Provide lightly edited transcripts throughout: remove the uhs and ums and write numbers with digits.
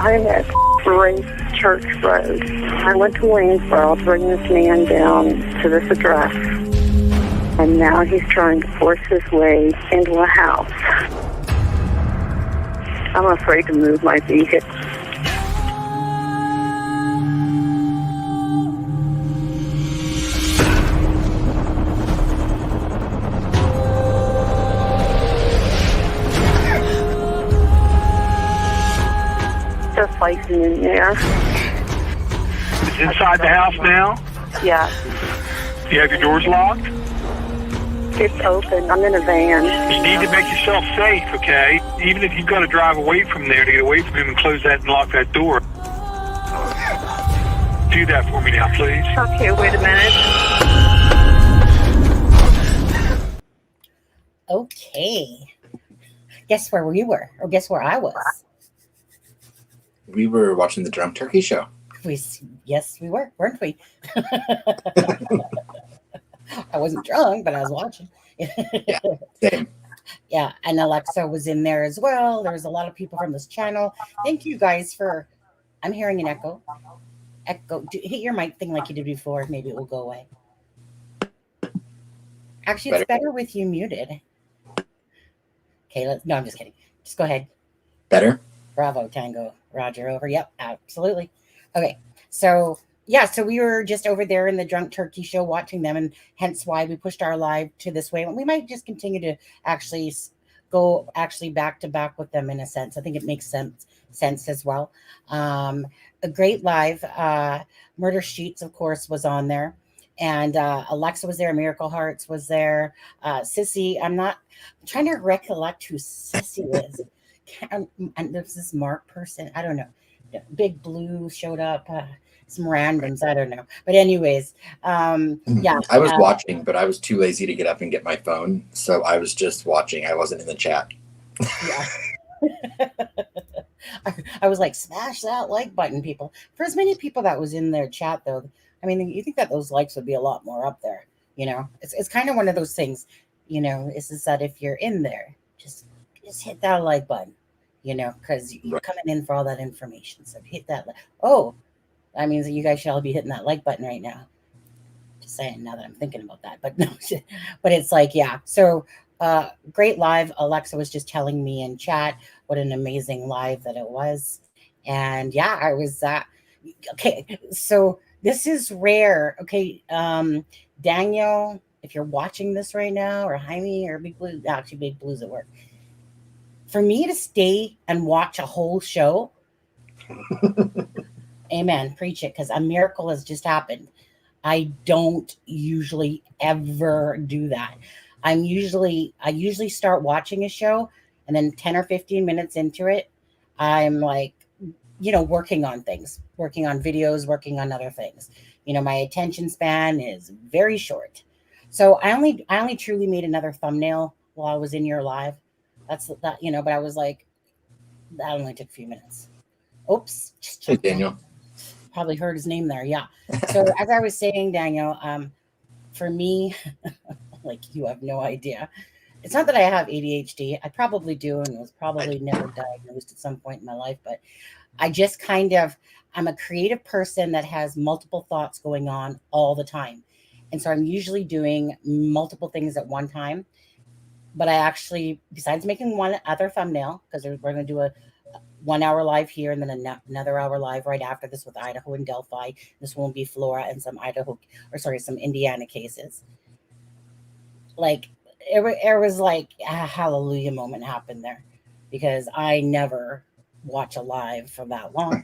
I'm at Grace Church Road. I went to Waynesboro to bring this man down to this address, and now he's trying to force his way into a house. I'm afraid to move my vehicle. They're fighting in there. It's inside the house now? Yeah. You have your doors locked? It's open. I'm in a van. You need to make yourself safe, okay? Even if you've got to drive away from there to get away from him and close that and lock that door. Do that for me now, please. Okay, wait a minute. Okay. Guess where you were, or guess where I was? We were watching the Drunk Turkey Show. Yes, we were, weren't we? I wasn't drunk, but I was watching. Yeah, same. Yeah, and Alexa was in there as well. There was a lot of people from this channel. Thank you guys for... I'm hearing an echo. Hit your mic thing like you did before. Maybe it will go away. Actually, it's better with you muted. Okay, no, I'm just kidding. Just go ahead. Better? Bravo, Tango. Roger, over. Yep, absolutely. Okay, so yeah, so we were just over there in the Drunk Turkey Show watching them, and hence why we pushed our live to this way. And we might just continue to actually go back to back with them in a sense. I think it makes sense as well. A great live. Murder Sheets, of course, was on there. And Alexa was there. Miracle Hearts was there. Sissy, I'm trying to recollect who Sissy is. And there's this Mark person. I don't know. Big Blue showed up. Some randoms. I don't know. But anyways, yeah. I was watching, but I was too lazy to get up and get my phone. So I was just watching. I wasn't in the chat. Yeah. I was like, smash that like button, people. For as many people that was in their chat, though, I mean, you think that those likes would be a lot more up there. You know, it's kind of one of those things, you know, is that if you're in there, just hit that like button, you know, because you're coming in for all that information. So hit that. Oh, that means that you guys should all be hitting that like button right now. Just saying now that I'm thinking about that. But no, but it's like, yeah. So great live. Alexa was just telling me in chat what an amazing live that it was. And yeah, I was okay. So this is rare. Okay. Daniel, if you're watching this right now, or Jaime or Big Blue, actually Big Blue's at work. For me to stay and watch a whole show, amen, preach it, because a miracle has just happened. I don't usually ever do that. I usually start watching a show, and then 10 or 15 minutes into it, I'm like, you know, working on things, working on videos, working on other things. You know, my attention span is very short. So I only truly made another thumbnail while I was in your live. That's that, you know, but I was like, that only took a few minutes. Oops. Hey, Daniel. Probably heard his name there. Yeah. So as I was saying, Daniel, for me, like, you have no idea. It's not that I have ADHD. I probably do, and was probably never diagnosed at some point in my life, but I just I'm a creative person that has multiple thoughts going on all the time. And so I'm usually doing multiple things at one time. But I actually, besides making one other thumbnail, because we're going to do a 1 hour live here and then another hour live right after this with Idaho and Delphi. This won't be Flora and some some Indiana cases. Like, it was like a hallelujah moment happened there, because I never watch a live for that long.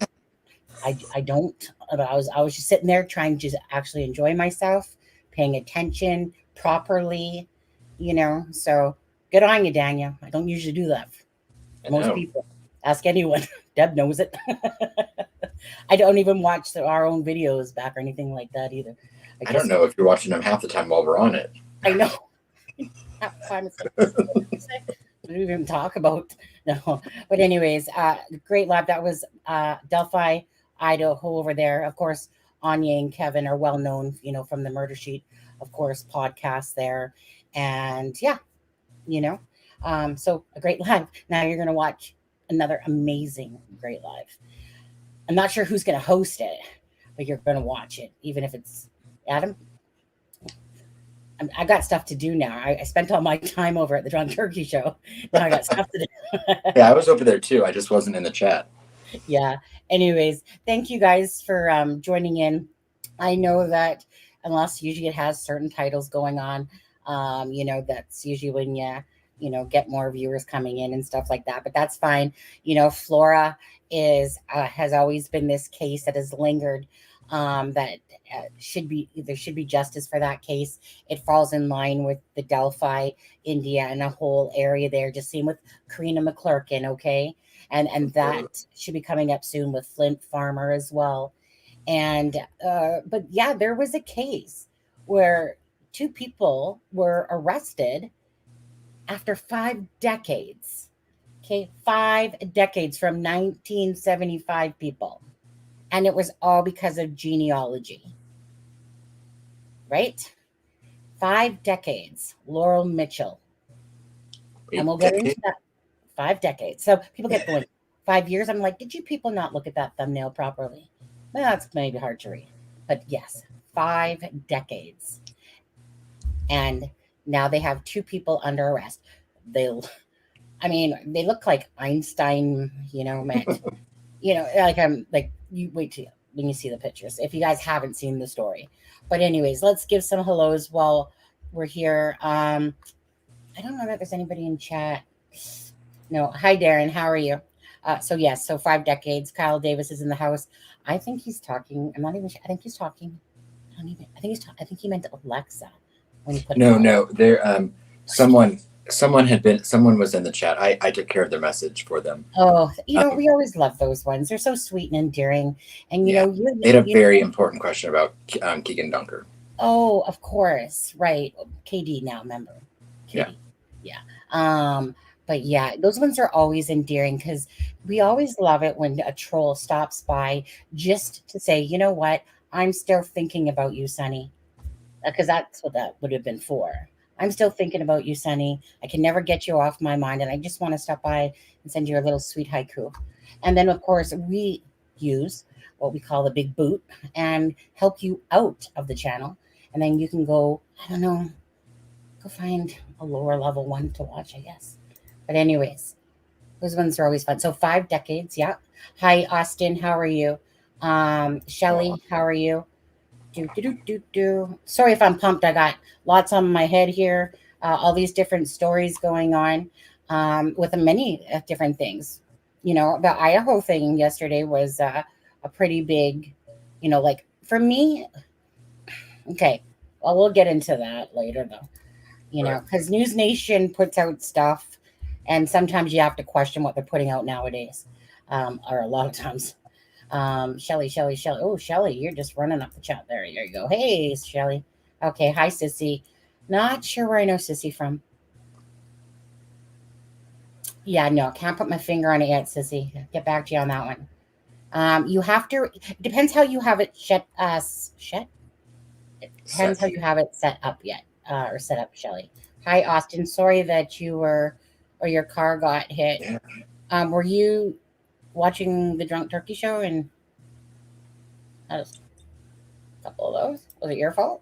I don't. I was just sitting there trying to actually enjoy myself, paying attention properly, you know. So good on you, Daniel. I don't usually do that. Most people. Ask anyone. Deb knows it. I don't even watch our own videos back or anything like that either. I don't know if you're watching them half the time while we're on it. I know. Half the time it's we don't even talk about. No. But anyways, great live. That was Delphi, Idaho over there. Of course, Anya and Kevin are well known, you know, from the Murder Sheet, of course, podcast there. And yeah, you know, so a great live. Now you're going to watch another amazing great live. I'm not sure who's going to host it, but you're going to watch it, even if it's Adam. I got stuff to do now. I spent all my time over at the Drunk Turkey Show. Now I got stuff to do. Yeah, I was over there too. I just wasn't in the chat. Yeah. Anyways, thank you guys for joining in. I know that unless usually it has certain titles going on, that's usually when you get more viewers coming in and stuff like that. But that's fine. Flora has always been this case that has lingered. That there should be justice for that case. It falls in line with the Delphi, India, and a whole area there. Just same with Karina McClurkin, okay, and that should be coming up soon with Flint Farmer as well. And but yeah, there was a case where 2 people were arrested after 5 decades. Okay, 5 decades from 1975 people. And it was all because of genealogy. Right? 5 decades. Laurel Mitchell. And we'll get into that. 5 decades. So people get going, 5 years. I'm like, did you people not look at that thumbnail properly? Well, that's maybe hard to read. But yes, 5 decades. And now they have 2 people under arrest. They look like Einstein, met. You wait till when you see the pictures, if you guys haven't seen the story. But anyways, let's give some hellos while we're here. I don't know that there's anybody in chat. No. Hi, Darren. How are you? So 5 decades. Kyle Davis is in the house. I think he's talking. I'm not even sure. I think he's talking. I think he meant Alexa when he put No. There someone was in the chat. I took care of their message for them. Oh, we always love those ones. They're so sweet and endearing. And they had a very important question about Keegan Dunker. Oh, of course, right. KD now, remember? KD. Yeah. But yeah, those ones are always endearing because we always love it when a troll stops by just to say, you know what, I'm still thinking about you, Sonny, because that's what that would have been for. I'm still thinking about you, Sonny. I can never get you off my mind. And I just want to stop by and send you a little sweet haiku. And then, of course, we use what we call the big boot and help you out of the channel. And then you can go, go find a lower level one to watch, I guess. But anyways, those ones are always fun. So 5 decades. Yeah. Hi, Austin. How are you? Shelly, how are you? Sorry if I'm pumped. I got lots on my head here. All these different stories going on with many different things. The Idaho thing yesterday was a pretty big, for me. Okay, well, we'll get into that later though. Because News Nation puts out stuff, and sometimes you have to question what they're putting out nowadays, or a lot of times. Shelly. Oh, Shelly, you're just running up the chat there. There you go. Hey, Shelly. Okay. Hi, Sissy. Not sure where I know Sissy from. Yeah, no, can't put my finger on it yet, Sissy. Get back to you on that one. You have to, it depends how you have it It depends how you have it set up yet, or set up, Shelly. Hi, Austin. Sorry that your car got hit. Yeah. Were you watching the Drunk Turkey Show and had a couple of those? Was it your fault?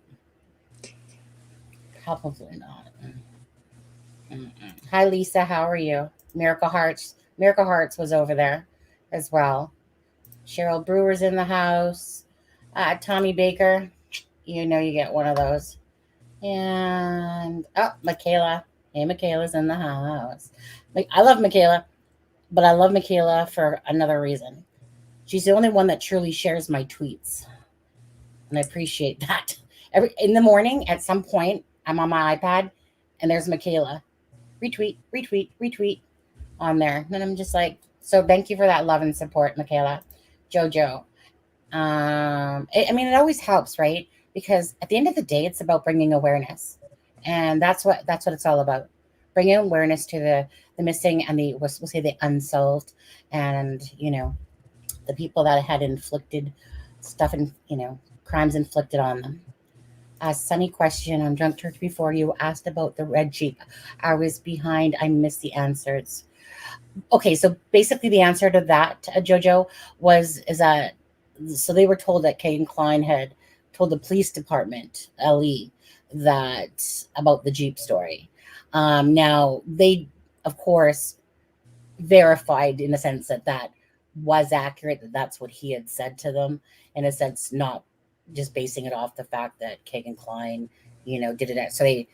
Probably not. Hi, Lisa. How are you? Miracle Hearts was over there as well. Cheryl Brewer's in the house. Tommy Baker, you get one of those. And Michaela. Hey, Michaela's in the house. I love Michaela. But I love Michaela for another reason. She's the only one that truly shares my tweets. And I appreciate that. In the morning, at some point, I'm on my iPad, and there's Michaela. Retweet on there. And I'm just like, so thank you for that love and support, Michaela. Jojo. It always helps, right? Because at the end of the day, it's about bringing awareness. And that's what it's all about. Bringing awareness to the missing and we'll say the unsolved, and the people that had inflicted stuff and crimes inflicted on them. Sunny question on Drunk Turkey before you asked about the red jeep. I was behind. I missed the answers. Okay, so basically the answer to that, Jojo, is that so they were told that Kate and Klein had told the police department, LE, that about the Jeep story. Now they, of course, verified in a sense that that was accurate, that that's what he had said to them, in a sense, not just basing it off the fact that Kagan Klein, did it. So they,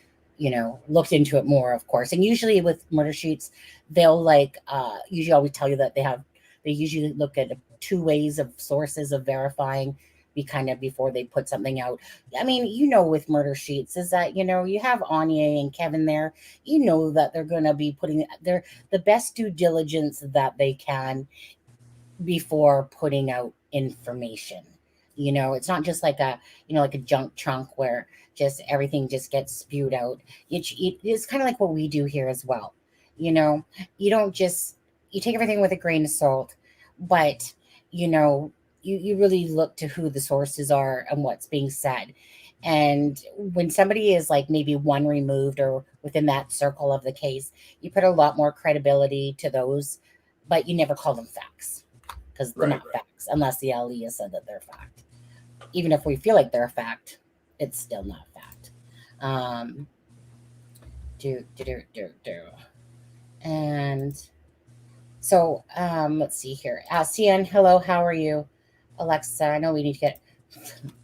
looked into it more, of course. And usually with murder sheets, they'll usually always tell you that they usually look at two ways of sources of verifying before they put something out. I mean, with murder sheets is that, you have Anya and Kevin there, that they're going to be putting the best due diligence that they can before putting out information. It's not just like a junk trunk where just everything just gets spewed out. It's kind of like what we do here as well. You don't just, you take everything with a grain of salt, but you really look to who the sources are and what's being said. And when somebody is like maybe one removed or within that circle of the case, you put a lot more credibility to those, but you never call them facts because they're not facts unless the LE has said that they're fact. Even if we feel like they're a fact, it's still not fact. And so let's see here. CN, hello, how are you? Alexa, I know we need to get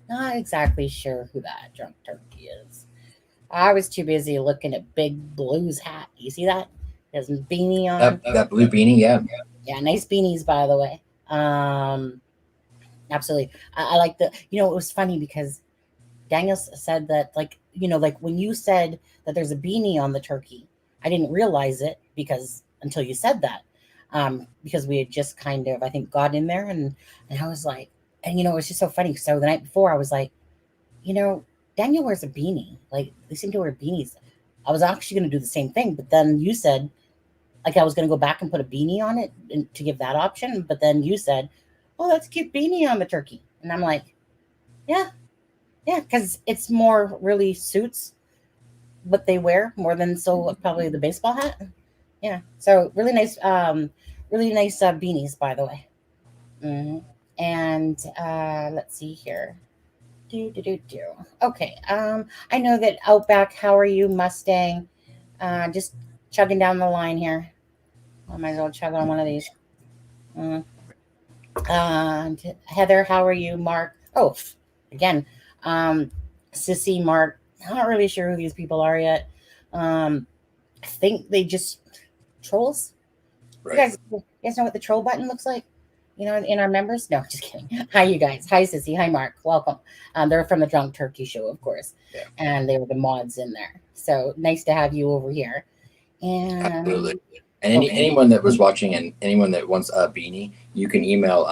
not exactly sure who that drunk turkey is. I was too busy looking at Big Blue's hat. You see that? His beanie on. That blue beanie, yeah. Yeah, nice beanies, by the way. Absolutely. I like it was funny because Daniel said that, like when you said that there's a beanie on the turkey, I didn't realize it until you said that. Because we had just kind of, I think, got in there and I was like, and it was just so funny. So the night before I was like, Daniel wears a beanie. Like they seem to wear beanies. I was actually going to do the same thing, but then you said, like I was going to go back and put a beanie on it and to give that option. But then you said, oh, that's a cute beanie on the turkey. And I'm like, yeah, because it's more really suits what they wear more than probably the baseball hat. Yeah. So really nice beanies, by the way. Mm-hmm. And let's see here. Okay. I know that Outback, how are you, Mustang? Just chugging down the line here. I might as well chug on one of these. Heather, how are you? Mark. Oh, again. Sissy, Mark. I'm not really sure who these people are yet. I think they just trolls. Right. You guys know what the troll button looks like? In our members? No, just kidding. Hi, you guys. Hi, Sissy. Hi, Mark. Welcome. They're from the Drunk Turkey Show, of course. Yeah. And they were the mods in there. So nice to have you over here. And absolutely. And anyone that was watching and anyone that wants a beanie, you can email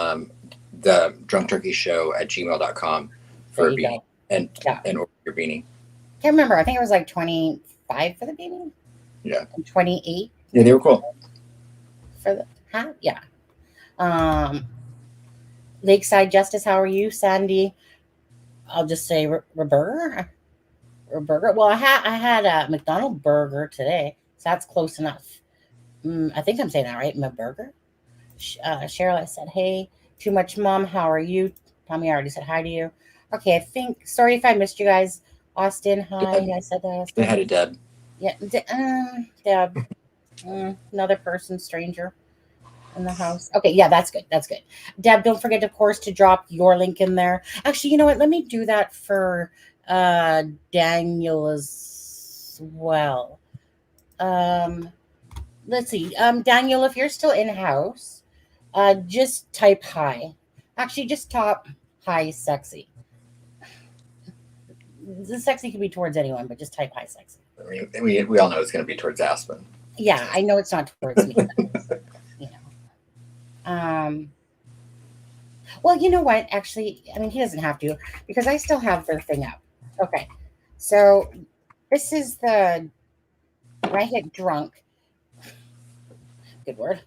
the Drunk Turkey Show at gmail.com for a beanie and order your beanie. Can't remember. I think it was like 25 for the beanie. Yeah. And 28. Yeah, they were cool. For the hat? Yeah. Lakeside Justice, how are you? Sandy, I'll just say burger. Well, I had a McDonald's burger today, so that's close enough. I think I'm saying that right. My burger. Cheryl, I said, hey, too much mom. How are you? Tommy, I already said hi to you. Okay, sorry if I missed you guys. Austin, hi. I said that. They had a Deb. Yeah, Deb. Another person, stranger in the house. Okay, yeah, that's good. Deb, don't forget, of course, to drop your link in there. Actually, you know what? Let me do that for Daniel as well. Let's see. Daniel, if you're still in house, just type hi. Actually, just top hi sexy. The sexy can be towards anyone, but just type hi sexy. I mean, we all know it's going to be towards Aspen. Yeah, I know it's not towards me. Well, you know what? Actually, I mean, he doesn't have to because I still have their thing up. Okay. So this is when I hit drunk, good word,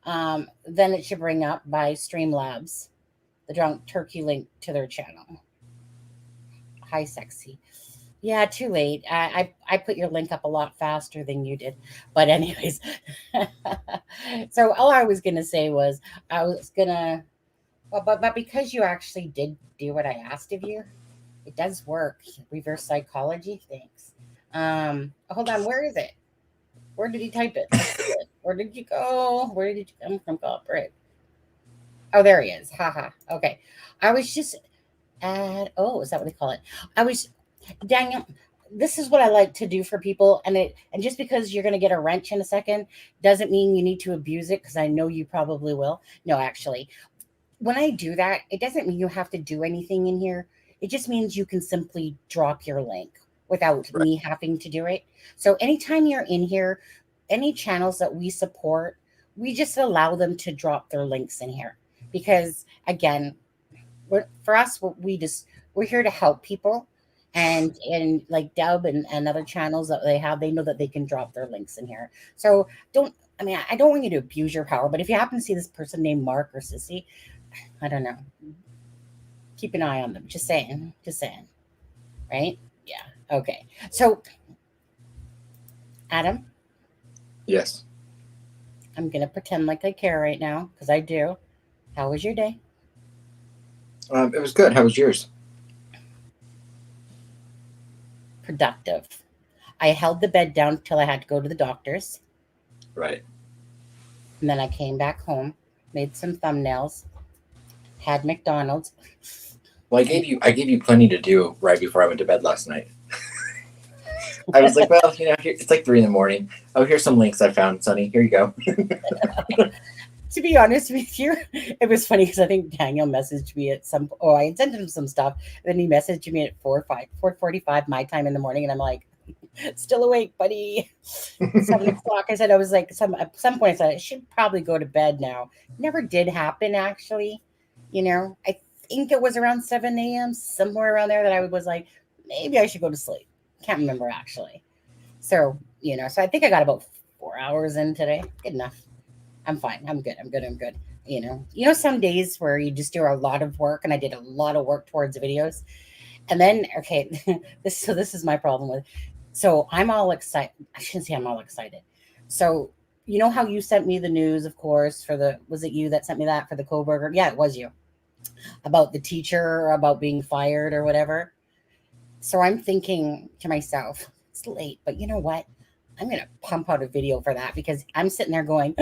then it should bring up by Streamlabs, the Drunk Turkey link to their channel. Hi, sexy. Yeah, too late. I put your link up a lot faster than you did. But anyways, so all I was gonna say was I was gonna well, but because you actually did do what I asked of you, it does work. Reverse psychology, thanks. Hold on, where is it? Where did he type it? Let's see it. Where did you go? Where did you come from? Corporate. Oh, there he is. Haha. Okay. I was just at is that what they call it? I was Daniel, this is what I like to do for people, and just because you're going to get a wrench in a second doesn't mean you need to abuse it, because I know you probably will. No, actually, when I do that, it doesn't mean you have to do anything in here. It just means you can simply drop your link without Right. me having to do it. So anytime you're in here, any channels that we support, we just allow them to drop their links in here, because again, for us, we're here to help people, and like Dub and other channels that they have, they know that they can drop their links in here. So don't. I mean, I don't want you to abuse your power, but if you happen to see this person named Mark or Sissy, I don't know. Keep an eye on them. Just saying. Just saying. Right? Yeah. Okay. So, Adam, Yes. I'm gonna pretend like I care right now because I do. How was your day? It was good. How was yours? Productive. I held the bed down till I had to go to the doctor's, Right. and then I came back home, made some thumbnails, had McDonald's. Well, I gave you plenty to do right before I went to bed last night. I was like, well, it's like 3 a.m. Oh, here's some links I found, Sonny. Here you go. To be honest with you, it was funny because I think Daniel messaged me at some. Oh, I had sent him some stuff, and then he messaged me at 4:45 my time in the morning, and I'm like, still awake, buddy. 7 o'clock. I was like, at some point I said I should probably go to bed now. Never did happen, actually. I think it was around 7 a.m., somewhere around there, that I was like, maybe I should go to sleep. Can't remember actually. So so I think I got about 4 hours in today. Good enough. I'm fine. I'm good. I'm good. I'm good. Some days where you just do a lot of work, and I did a lot of work towards videos. And then, okay, this is my problem with. So I'm all excited. I shouldn't say I'm all excited. So you know how you sent me the news, of course, was it you that sent me that for the Coburger? Yeah, it was you. About the teacher, about being fired or whatever. So I'm thinking to myself, it's late, but you know what? I'm going to pump out a video for that, because I'm sitting there going,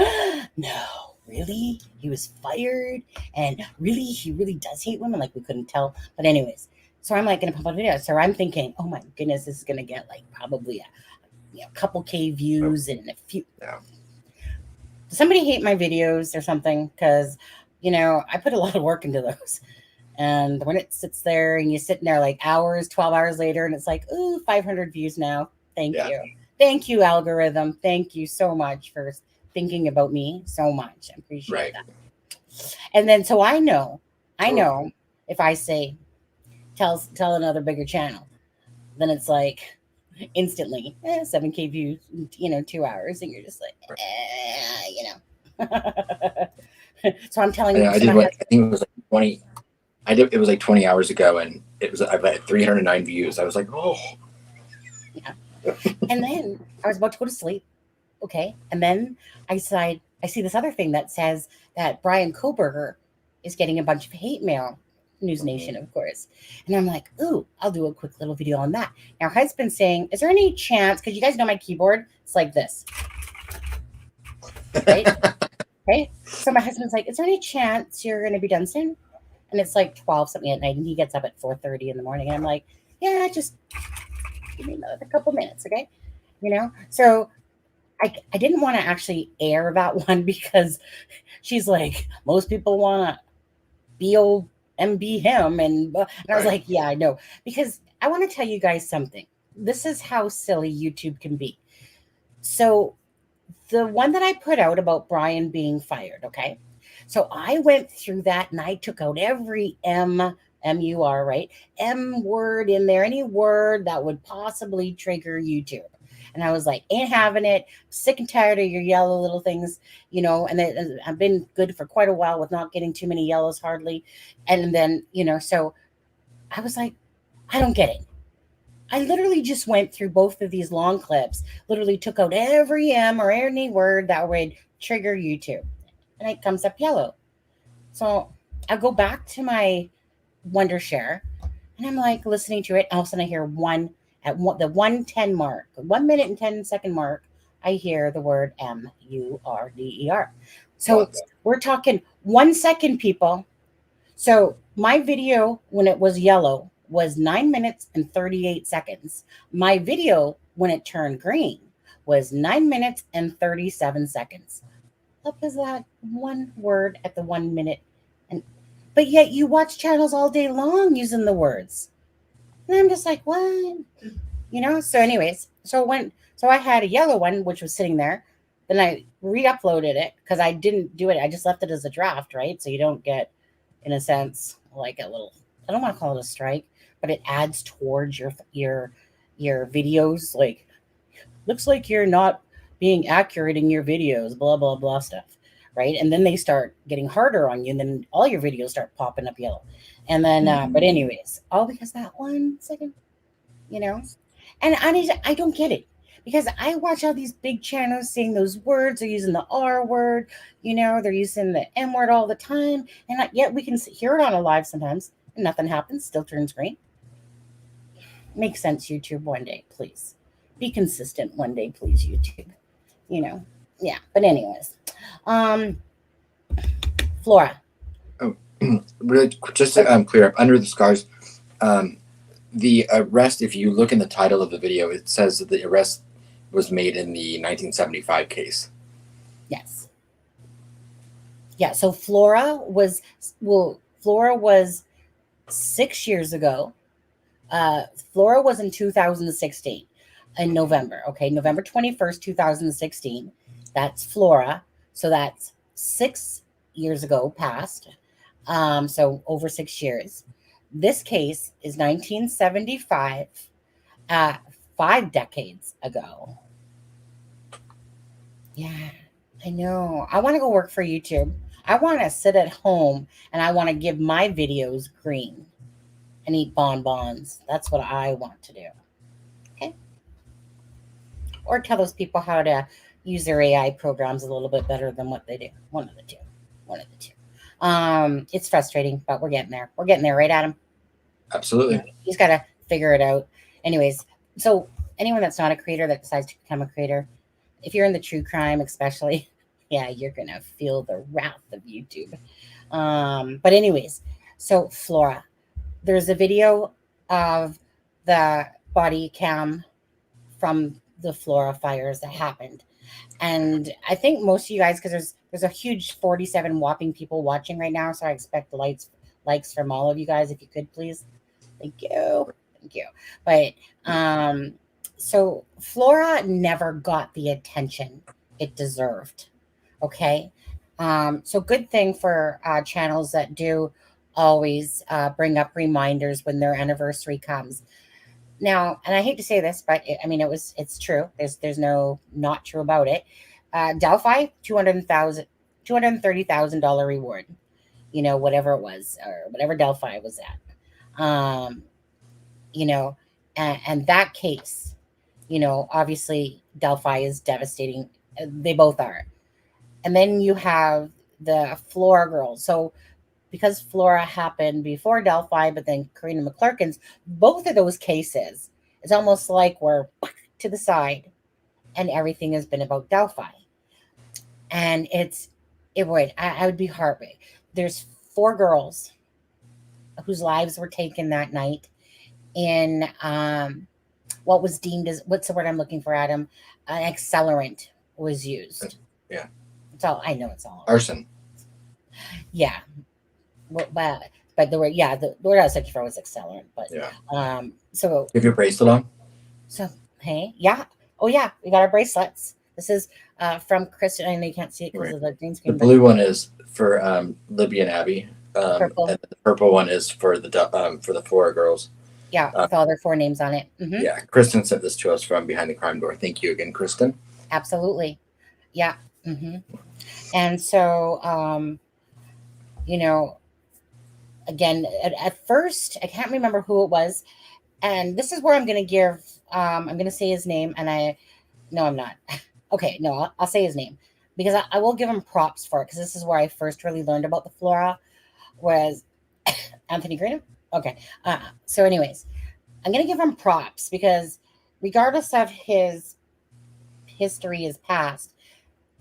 no, really? He was fired? And really? He really does hate women? Like, we couldn't tell. But anyways, so I'm like going to pump out a video. So I'm thinking, oh my goodness, this is going to get like probably a couple K views and a few. Yeah. Does somebody hate my videos or something? Because, I put a lot of work into those. And when it sits there and you're sitting there like 12 hours later, and it's like, ooh, 500 views now. Thank you. Thank you, algorithm. Thank you so much for thinking about me so much. I appreciate that. And then, so I know if I say, tell another bigger channel, then it's like instantly 7K views, 2 hours. And you're just like, So I'm telling you. I think it was like 20. It was like 20 hours ago, and I've had 309 views. I was like, oh. Yeah. And then I was about to go to sleep. Okay. And then I see this other thing that says that Brian Koberger is getting a bunch of hate mail. News Nation, of course. And I'm like, ooh, I'll do a quick little video on that. Now, husband's saying, is there any chance, because you guys know my keyboard, it's like this. Right? Okay. So my husband's like, is there any chance you're going to be done soon? And it's like 12 something at night, and he gets up at 4:30 in the morning. And I'm like, yeah, just give me another couple minutes, okay? So I didn't want to actually air that one, because she's like, most people want to be him, and I was like, yeah, I know, because I want to tell you guys something. This is how silly YouTube can be. So the one that I put out about Brian being fired, okay? So I went through that, and I took out every M-U-R, right? M word in there, any word that would possibly trigger YouTube. And I was like, ain't having it. Sick and tired of your yellow little things, and I've been good for quite a while with not getting too many yellows hardly. And then, so I was like, I don't get it. I literally just went through both of these long clips, literally took out every M or any word that would trigger YouTube, and it comes up yellow. So I go back to my Wondershare, and I'm like listening to it. All of a sudden, I hear the 1:10 mark, 1 minute and 10 second mark. I hear the word MURDER. So we're talking 1 second, people. So my video when it was yellow was 9 minutes and 38 seconds. My video when it turned green was 9 minutes and 37 seconds. What was that one word at the 1 minute? But yet you watch channels all day long using the words. And I'm just like, what? So anyways, so I had a yellow one, which was sitting there. Then I re-uploaded it because I didn't do it. I just left it as a draft, right? So you don't get, in a sense, like a little, I don't want to call it a strike, but it adds towards your videos. Like, looks like you're not being accurate in your videos, blah, blah, blah stuff. Right. And then they start getting harder on you. And then all your videos start popping up yellow. And then, but anyways, all because that 1 second, and I don't get it, because I watch all these big channels saying those words. They're using the R word, they're using the M word all the time. And yet we can hear it on a live sometimes and nothing happens, still turns green. Make sense, YouTube, one day, please. Be consistent one day, please, YouTube. Yeah. But anyways, Flora. Oh, really, just to clear up, under the scars, the arrest, if you look in the title of the video, it says that the arrest was made in the 1975 case. Yes. Yeah, so Flora was 6 years ago. Flora was in 2016 in November. Okay, November 21st, 2016. That's Flora. So that's 6 years ago past. So over 6 years. This case is 1975, 5 decades ago. Yeah, I know. I want to go work for YouTube. I want to sit at home and I want to give my videos green and eat bonbons. That's what I want to do. Okay. Or tell those people how to use their AI programs a little bit better than what they do. One of the two. It's frustrating, but we're getting there. We're getting there, right, Adam? Absolutely. He's got to figure it out. Anyways, so anyone that's not a creator that decides to become a creator, if you're in the true crime especially, yeah, you're going to feel the wrath of YouTube. But anyways, so Flora, there's a video of the body cam from the Flora fires that happened. And I think most of you guys, because there's a huge 47 whopping people watching right now, so I expect likes from all of you guys, if you could, please. Thank you. But so Flora never got the attention it deserved. Okay. So good thing for channels that do always bring up reminders when their anniversary comes. Now, and I hate to say this, but it's true. There's no not true about it. Delphi, $230,000 reward. Whatever it was, or whatever Delphi was at. And that case, obviously Delphi is devastating. They both are. And then you have the Flora girls. So because Flora happened before Delphi, but then Karina McClurkin's, both of those cases, it's almost like we're to the side and everything has been about Delphi. And I would be heartbroken. There's 4 girls whose lives were taken that night in what was deemed as, what's the word I'm looking for, Adam? An accelerant was used. Yeah. It's all, I know it's all. Arson. Yeah. But the word, the word I was looking for was accelerant. But yeah. So you have your bracelet on? So hey, yeah. Oh yeah, we got our bracelets. This is from Kristen. I know you can't see it because of the green screen. The blue one is for Libby and Abby. Purple. And the purple one is for the Flora girls. Yeah, with all their 4 names on it. Mm-hmm. Yeah, Kristen sent this to us from behind the crime door. Thank you again, Kristen. Absolutely. Yeah. Mm-hmm. And so, again, at first, I can't remember who it was. And this is where I'm going to give, I'm going to say his name, and no, I'm not. Okay, no, I'll say his name because I will give him props for it because this is where I first really learned about the Flora, was Anthony Green. Okay. So, anyways, I'm going to give him props because regardless of his history, his past,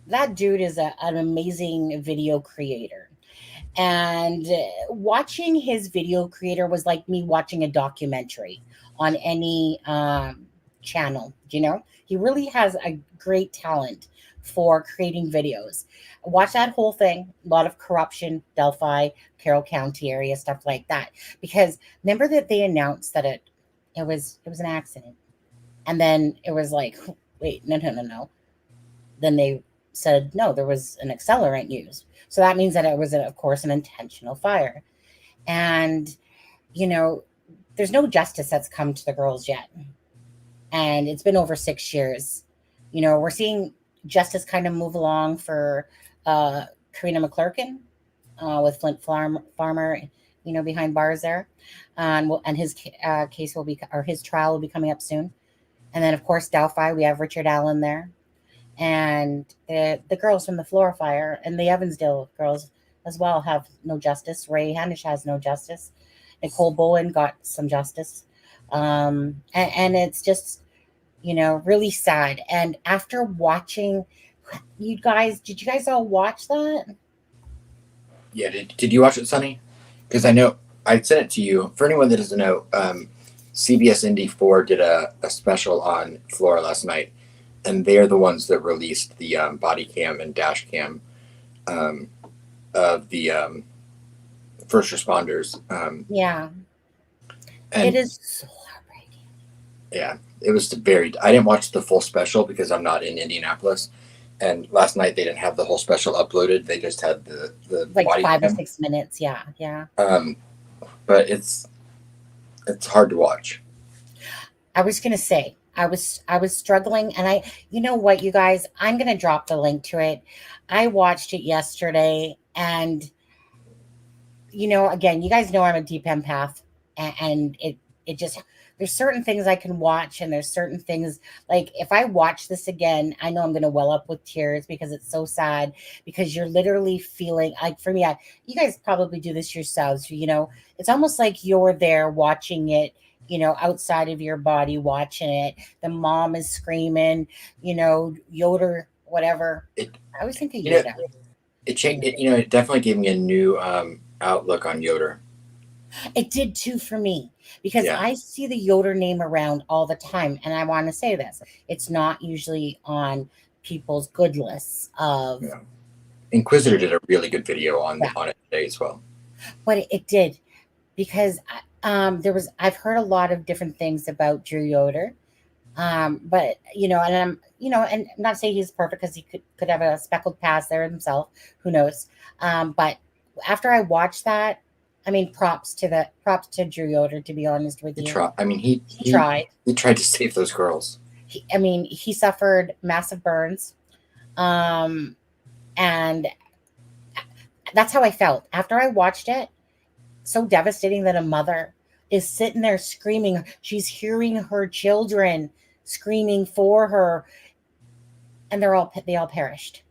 that dude is an amazing video creator. And watching his video creator was like me watching a documentary on any channel. He really has a great talent for creating videos. Watch that whole thing. A lot of corruption, Delphi, Carroll County area, stuff like that. Because remember that they announced that it was an accident, and then it was like, wait, no, no, no, no. Then they said no, there was an accelerant used. So that means that it was, of course, an intentional fire. And, you know, there's no justice that's come to the girls yet. And it's been over 6 years. We're seeing justice kind of move along for Karina McClurkin with Flint Farmer, behind bars there. And his case will be, or his trial will be coming up soon. And then, of course, Delphi, we have Richard Allen there. And the girls from the Flora fire and the Evansdale girls as well have no justice. Ray Hanish has no justice. Nicole Bowen got some justice. And it's just, really sad. And after watching, did you guys all watch that? Yeah, did you watch it, Sonny? Because I know I sent it to you. For anyone that doesn't know, CBS Indy 4 did a special on Flora last night, and they're the ones that released the body cam and dash cam of the first responders. Yeah. And it is so heartbreaking. yeah, it was I didn't watch the full special because I'm not in Indianapolis. And last night they didn't have the whole special uploaded. They just had the Like body 5 cam. or 6 minutes. Yeah. Yeah. But it's hard to watch. I was going to say, I was struggling, and you know what, you guys, I'm going to drop the link to it. I watched it yesterday, and again, you guys know I'm a deep empath, and it just, there's certain things I can watch, and there's certain things, like if I watch this again, I know I'm going to well up with tears because it's so sad, because you're literally feeling like, for me, you guys probably do this yourselves, it's almost like you're there watching it, outside of your body, watching it. The mom is screaming, Yoder, whatever. I always think of Yoda. It changed. It definitely gave me a new outlook on Yoder. It did too for me, because Yeah. I see the Yoder name around all the time, and I want to say this: it's not usually on people's good lists of. Yeah. Inquisitor did a really good video on it today as well. But it did, because I've heard a lot of different things about Drew Yoder. But and I'm and I'm not saying he's perfect, because he could have a speckled past there himself. Who knows? But after I watched that, I mean, props to Drew Yoder, to be honest with you. He tried. He tried to save those girls. He suffered massive burns, and that's how I felt after I watched it. So devastating that a mother is sitting there screaming. She's hearing her children screaming for her, and they all perished.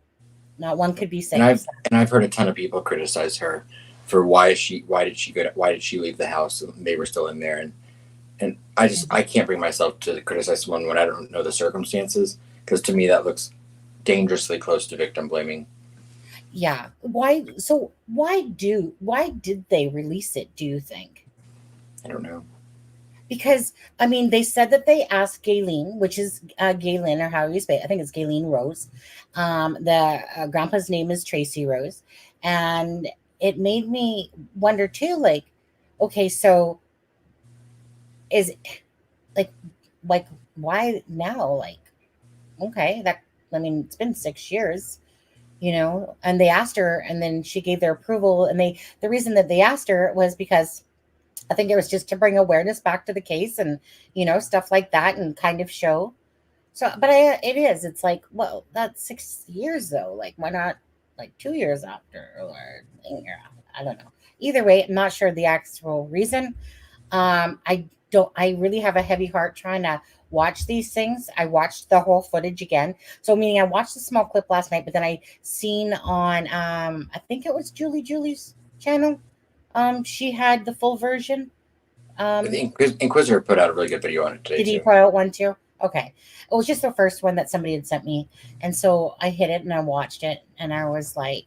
Not one could be saved. And I've heard a ton of people criticize her for why did she leave the house when they were still in there, and I can't bring myself to criticize someone when I don't know the circumstances, because to me that looks dangerously close to victim blaming. Yeah. Why did they release it, do you think? I don't know. Because, they said that they asked Gayleen, which is Gayleen, or how you say it. I think it's Gayleen Rose. The grandpa's name is Tracy Rose. And it made me wonder too, like, okay, so is like why now? Like, okay, it's been 6 years. And they asked her, and then she gave their approval. And the reason that they asked her was because I think it was just to bring awareness back to the case, and, stuff like that, and kind of show. So, but it's like, well, that's 6 years though. Like, why not like 2 years after, or I don't know. Either way, I'm not sure the actual reason. I don't, I really have a heavy heart trying to watch these things. I watched the whole footage again. So meaning I watched the small clip last night, but then I seen on I think it was Julie's channel. She had the full version. The Inquisitor put out a really good video on it today Did he too. put out one too? Okay. It was just the first one that somebody had sent me. And so I hit it and I watched it and I was like,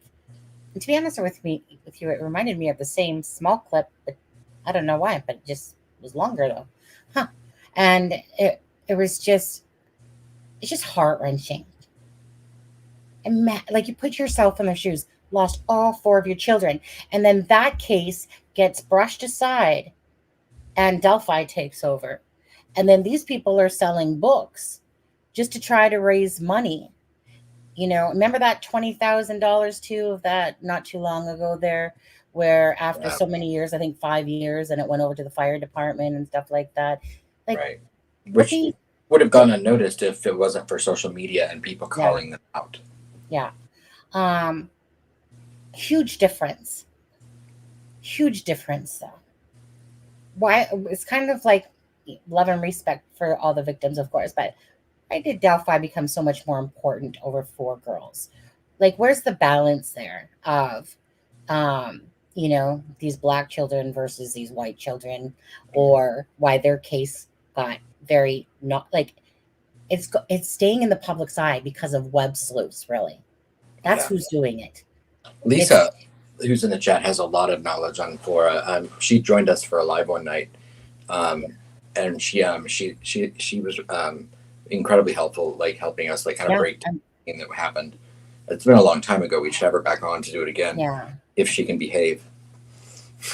and to be honest with you, it reminded me of the same small clip, but I don't know why, but it just was longer though. Huh. And it was just, it's just heart wrenching. And like you put yourself in their shoes, lost all 4 of your children, and then that case gets brushed aside and Delphi takes over. And then these people are selling books just to try to raise money. You know, remember that $20,000 too of that not too long ago there, where after so many years, I think 5 years, and it went over to the fire department and stuff like that. Like, right. Which would have gone unnoticed if it wasn't for social media and people calling them out. Yeah. Huge difference. Huge difference though. Why it's kind of like love and respect for all the victims, of course, but why did Delphi become so much more important over 4 girls? Like, where's the balance there of, you know, these black children versus these white children, or why their case got very not like it's staying in the public's eye because of web sleuths, really. That's who's doing it. Lisa, who's in the chat, has a lot of knowledge on Flora. She joined us for a live one night, and she was incredibly helpful, like helping us like kind of break down everything that happened. It's been a long time ago. We should have her back on to do it again. Yeah, if she can behave.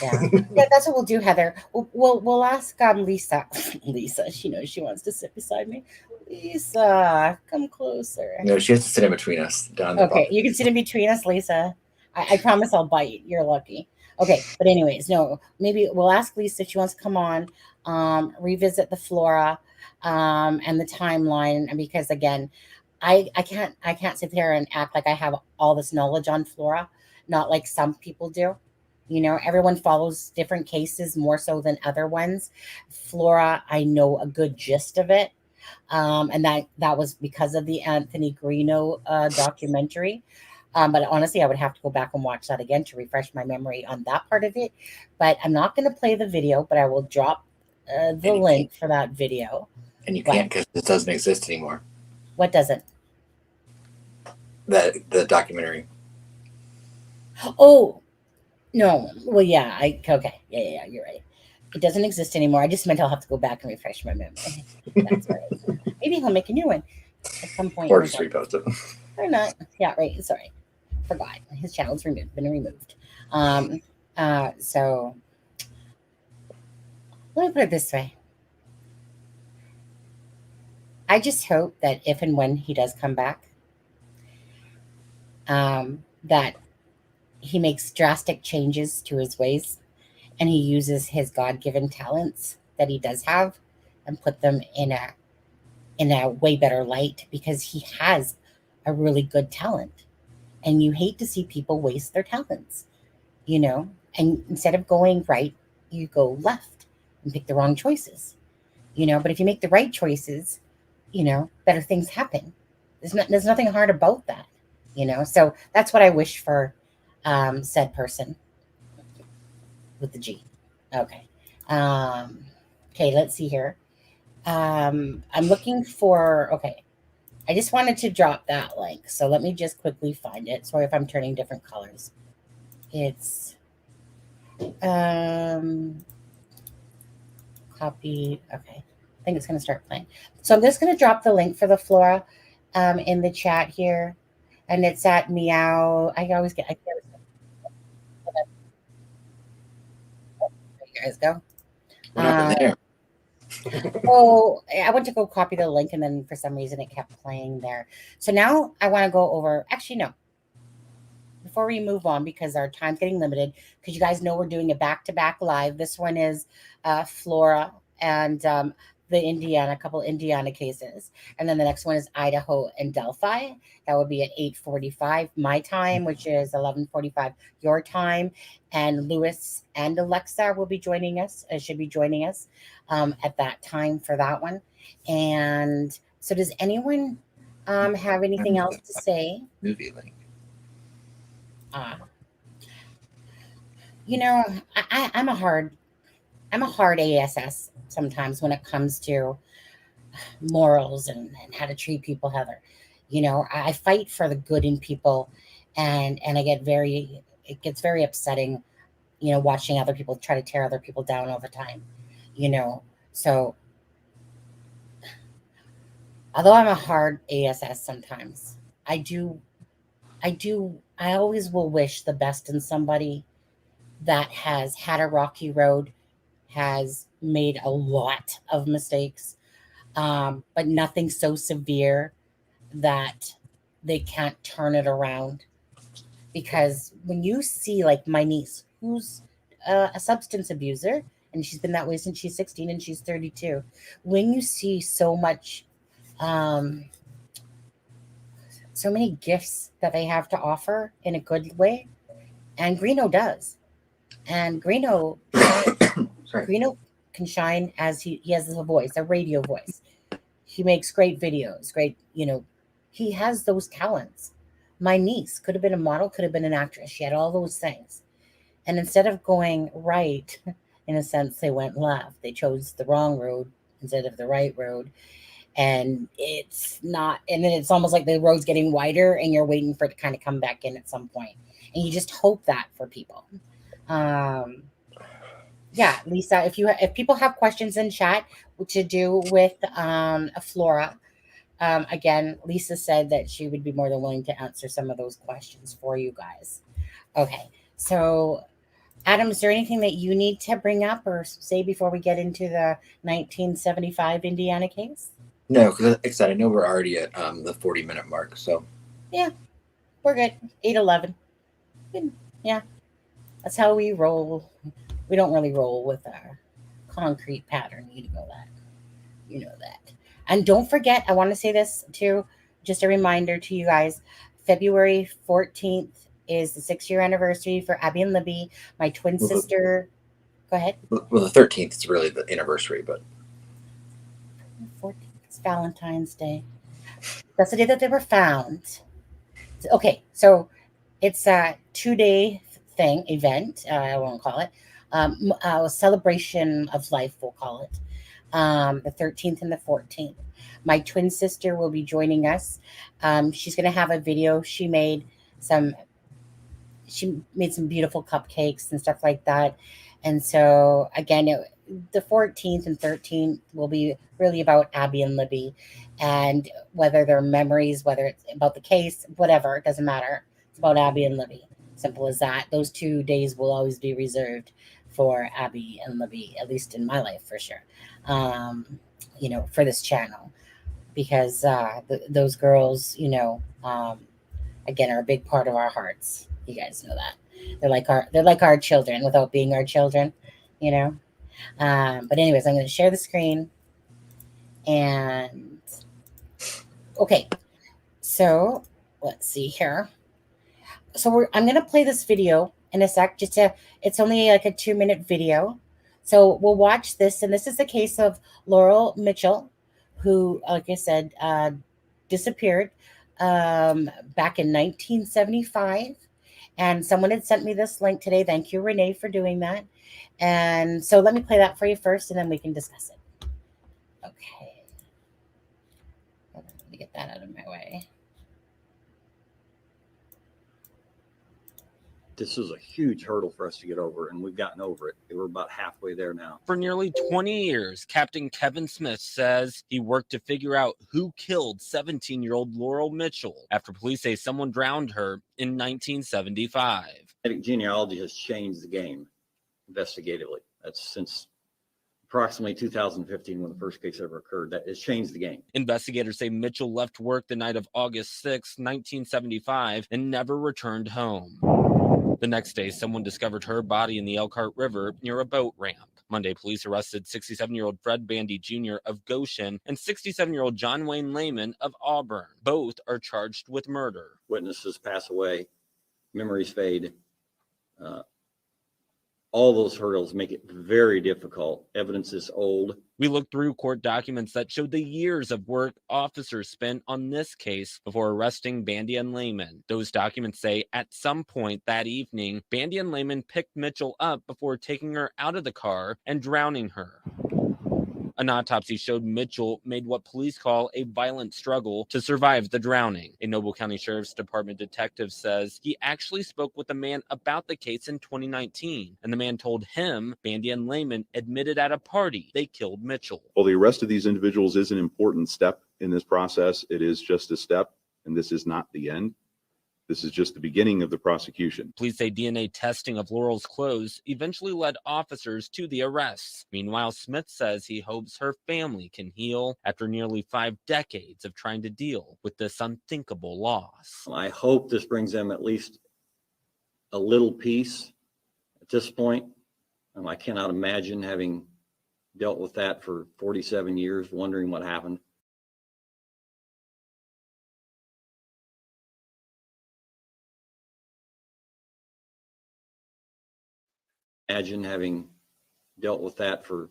Yeah, yeah, that's what we'll do, Heather. We'll ask Lisa. Lisa, she knows she wants to sit beside me. Lisa, come closer. No, she has to sit in between us. Down the Okay, you can sit in between us, Lisa. I promise I'll bite. You're lucky. Okay, but anyways, no, maybe we'll ask Lisa if she wants to come on, revisit the Flora, and the timeline, because again, I can't sit there and act like I have all this knowledge on Flora, not like some people do. You know, everyone follows different cases more so than other ones. Flora, I know a good gist of it. And that was because of the Anthony Greeno documentary. But honestly, I would have to go back and watch that again to refresh my memory on that part of it. But I'm not going to play the video, but I will drop the link for that video. And you can't because it doesn't exist anymore. What doesn't? The documentary. Oh, no. Well, yeah. Okay. Yeah, you're right. It doesn't exist anymore. I just meant I'll have to go back and refresh my memory. That's right. Maybe he'll make a new one at some point. Or just repost it. Or not. Yeah, right. Sorry. Forgot. His channel's been removed. So let me put it this way. I just hope that if and when he does come back, that he makes drastic changes to his ways and he uses his God-given talents that he does have and put them in a way better light, because he has a really good talent. And you hate to see people waste their talents, you know, and instead of going right, you go left and pick the wrong choices, you know. But if you make the right choices, you know, better things happen. There's nothing hard about that, you know. So that's what I wish for said person with the G. Okay. Okay, let's see here. I'm looking for, okay. I just wanted to drop that link. So let me just quickly find it. Sorry if I'm turning different colors. It's copy. Okay. I think it's going to start playing. So I'm just going to drop the link for the Flora in the chat here. And it's at Meow. I always get, there you guys go. What happened there? Oh, I went to go copy the link and then for some reason it kept playing there. So now I want to go over, actually, no. Before we move on, because our time's getting limited, because you guys know we're doing a back-to-back live. This one is Flora, and a couple Indiana cases. And then the next one is Idaho and Delphi. That will be at 8:45 my time, which is 11:45 your time. And Lewis and Alexa will be joining us, should be joining us at that time for that one. And so does anyone have anything else to say? Movie link. You know, I'm a hard ASS sometimes when it comes to morals and how to treat people, Heather. You know, I fight for the good in people, and it gets very upsetting, you know, watching other people try to tear other people down all the time. You know, so although I'm a hard ASS sometimes, I always will wish the best in somebody that has had a rocky road, has made a lot of mistakes, but nothing so severe that they can't turn it around. Because when you see, like my niece, who's a substance abuser, and she's been that way since she's 16 and she's 32, when you see so um, many gifts that they have to offer in a good way, and Greeno does, and Greeno can shine as he has a voice, a radio voice. He makes great videos, great, you know, he has those talents. My niece could have been a model, could have been an actress. She had all those things. And instead of going right, in a sense, they went left. They chose the wrong road instead of the right road. And it's not, and then it's almost like the road's getting wider and you're waiting for it to kind of come back in at some point. And you just hope that for people. Yeah, Lisa, if people have questions in chat, what to do with Flora, again, Lisa said that she would be more than willing to answer some of those questions for you guys. Okay, so Adam, is there anything that you need to bring up or say before we get into the 1975 Indiana case? No, because like I said, I know we're already at the 40-minute mark. So yeah, we're good. 8:11. Yeah, that's how we roll. We don't really roll with our concrete pattern. You know that. You know that. And don't forget, I want to say this too, just a reminder to you guys. February 14th is the 6-year anniversary for Abby and Libby, my twin sister. Go ahead. Well, the 13th is really the anniversary, but 14th is Valentine's Day. That's the day that they were found. Okay, so it's a 2-day event. I won't call it a celebration of life. We'll call it the 13th and the 14th. My twin sister will be joining us. She's going to have a video. She made some beautiful cupcakes and stuff like that. And so again, the 14th and 13th will be really about Abby and Libby, and whether they're memories, whether it's about the case, whatever, it doesn't matter. It's about Abby and Libby. Simple as that. Those 2 days will always be reserved for Abby and Libby, at least in my life, for sure. You know, for this channel, because those girls, you know, again, are a big part of our hearts. You guys know that they're like our children without being our children, you know. But anyways, I'm going to share the screen, and okay, so let's see here. So I'm going to play this video in a sec. It's only like a 2-minute video. So we'll watch this, and this is the case of Laurel Mitchell, who, like I said, disappeared back in 1975. And someone had sent me this link today. Thank you, Renee, for doing that. And so let me play that for you first, and then we can discuss it. Okay. Let me get that out of my way. This is a huge hurdle for us to get over, and we've gotten over it. We're about halfway there now. For nearly 20 years, Captain Kevin Smith says he worked to figure out who killed 17-year-old Laurel Mitchell after police say someone drowned her in 1975. Genetic genealogy has changed the game investigatively. That's since approximately 2015 when the first case ever occurred. That has changed the game. Investigators say Mitchell left work the night of August 6, 1975, and never returned home. The next day, someone discovered her body in the Elkhart River near a boat ramp. Monday, police arrested 67-year-old Fred Bandy Jr. of Goshen and 67-year-old John Wayne Lehman of Auburn. Both are charged with murder. Witnesses pass away, memories fade. All those hurdles make it very difficult. Evidence is old. We looked through court documents that showed the years of work officers spent on this case before arresting Bandy and Lehman. Those documents say at some point that evening, Bandy and Lehman picked Mitchell up before taking her out of the car and drowning her. An autopsy showed Mitchell made what police call a violent struggle to survive the drowning. A Noble County Sheriff's Department detective says he actually spoke with a man about the case in 2019, and the man told him Bandy and Lehman admitted at a party they killed Mitchell. Well, the arrest of these individuals is an important step in this process. It is just a step, and this is not the end. This is just the beginning of the prosecution. Police say DNA testing of Laurel's clothes eventually led officers to the arrests. Meanwhile, Smith says he hopes her family can heal after nearly 5 decades of trying to deal with this unthinkable loss. I hope this brings them at least a little peace at this point. I cannot imagine having dealt with that for 47 years, wondering what happened. Imagine having dealt with that for.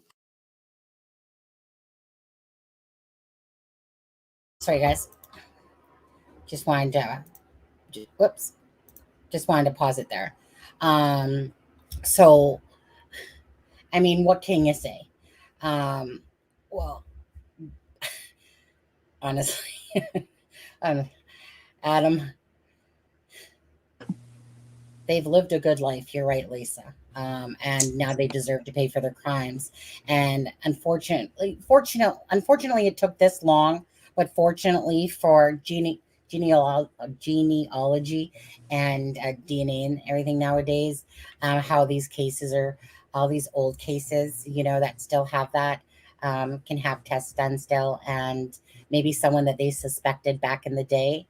Sorry, guys. Just wanted to, just wanted to pause it there. So, I mean, what can you say? Well, honestly, Adam, they've lived a good life. You're right, Lisa. And now they deserve to pay for their crimes. And unfortunately, it took this long. But fortunately for genealogy and DNA and everything nowadays, how these cases are, all these old cases, that still have that, can have tests done still, and maybe someone that they suspected back in the day,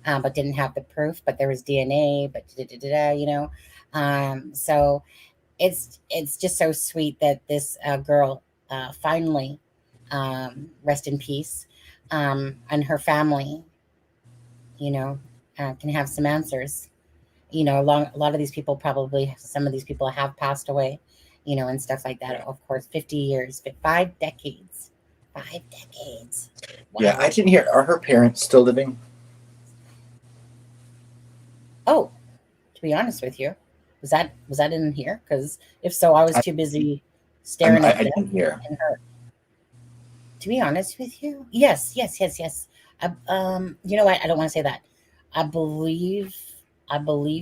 but didn't have the proof, but there was DNA, but so it's just so sweet that this girl finally, rest in peace, and her family, can have some answers. A lot of these people, probably some of these people have passed away, and stuff like that. Of course, 50 years, 5 decades. 5 decades. Wow. Yeah, I didn't hear. Are her parents still living? Oh, to be honest with you, was that in here? Because if so, I was too busy staring at I didn't hear. her. To be honest with you, yes. You know what? I don't want to say that. I believe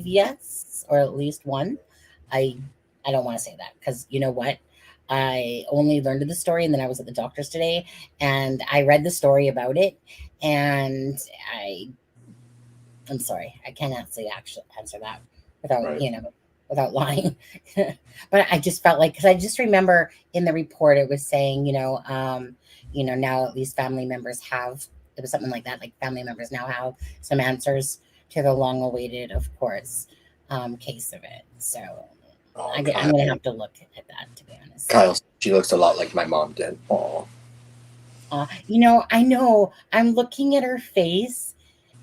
yes, or at least one. I don't want to say that because you know what? I only learned of the story, and then I was at the doctor's today, and I read the story about it, and I'm sorry, I cannot actually answer that without Right. Without lying. But I just felt like, because I just remember in the report it was saying, now at least family members have. It was something like that, like family members now have some answers to the long-awaited, of course, case of it. So I'm going to have to look at that, to be honest. Kyle, she looks a lot like my mom did. Oh. I know. I'm looking at her face,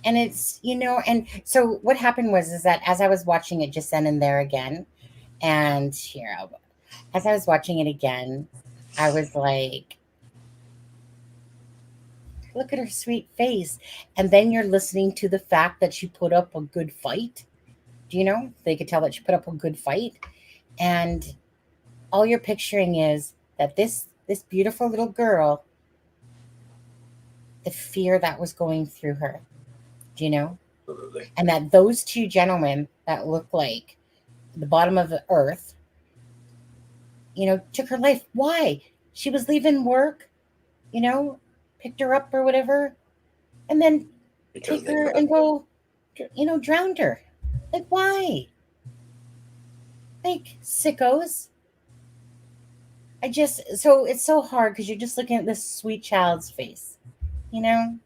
and it's, and so what happened is that as I was watching it just then and there again, and as I was watching it again, I was like, look at her sweet face. And then you're listening to the fact that she put up a good fight. They could tell that she put up a good fight. And all you're picturing is that this beautiful little girl, the fear that was going through her, Absolutely. and that those two gentlemen that look like the bottom of the earth, took her life. Why? She was leaving work, picked her up or whatever, and then take her and go, drowned her. Like, why? Like, sickos. so it's so hard because you're just looking at this sweet child's face, you know?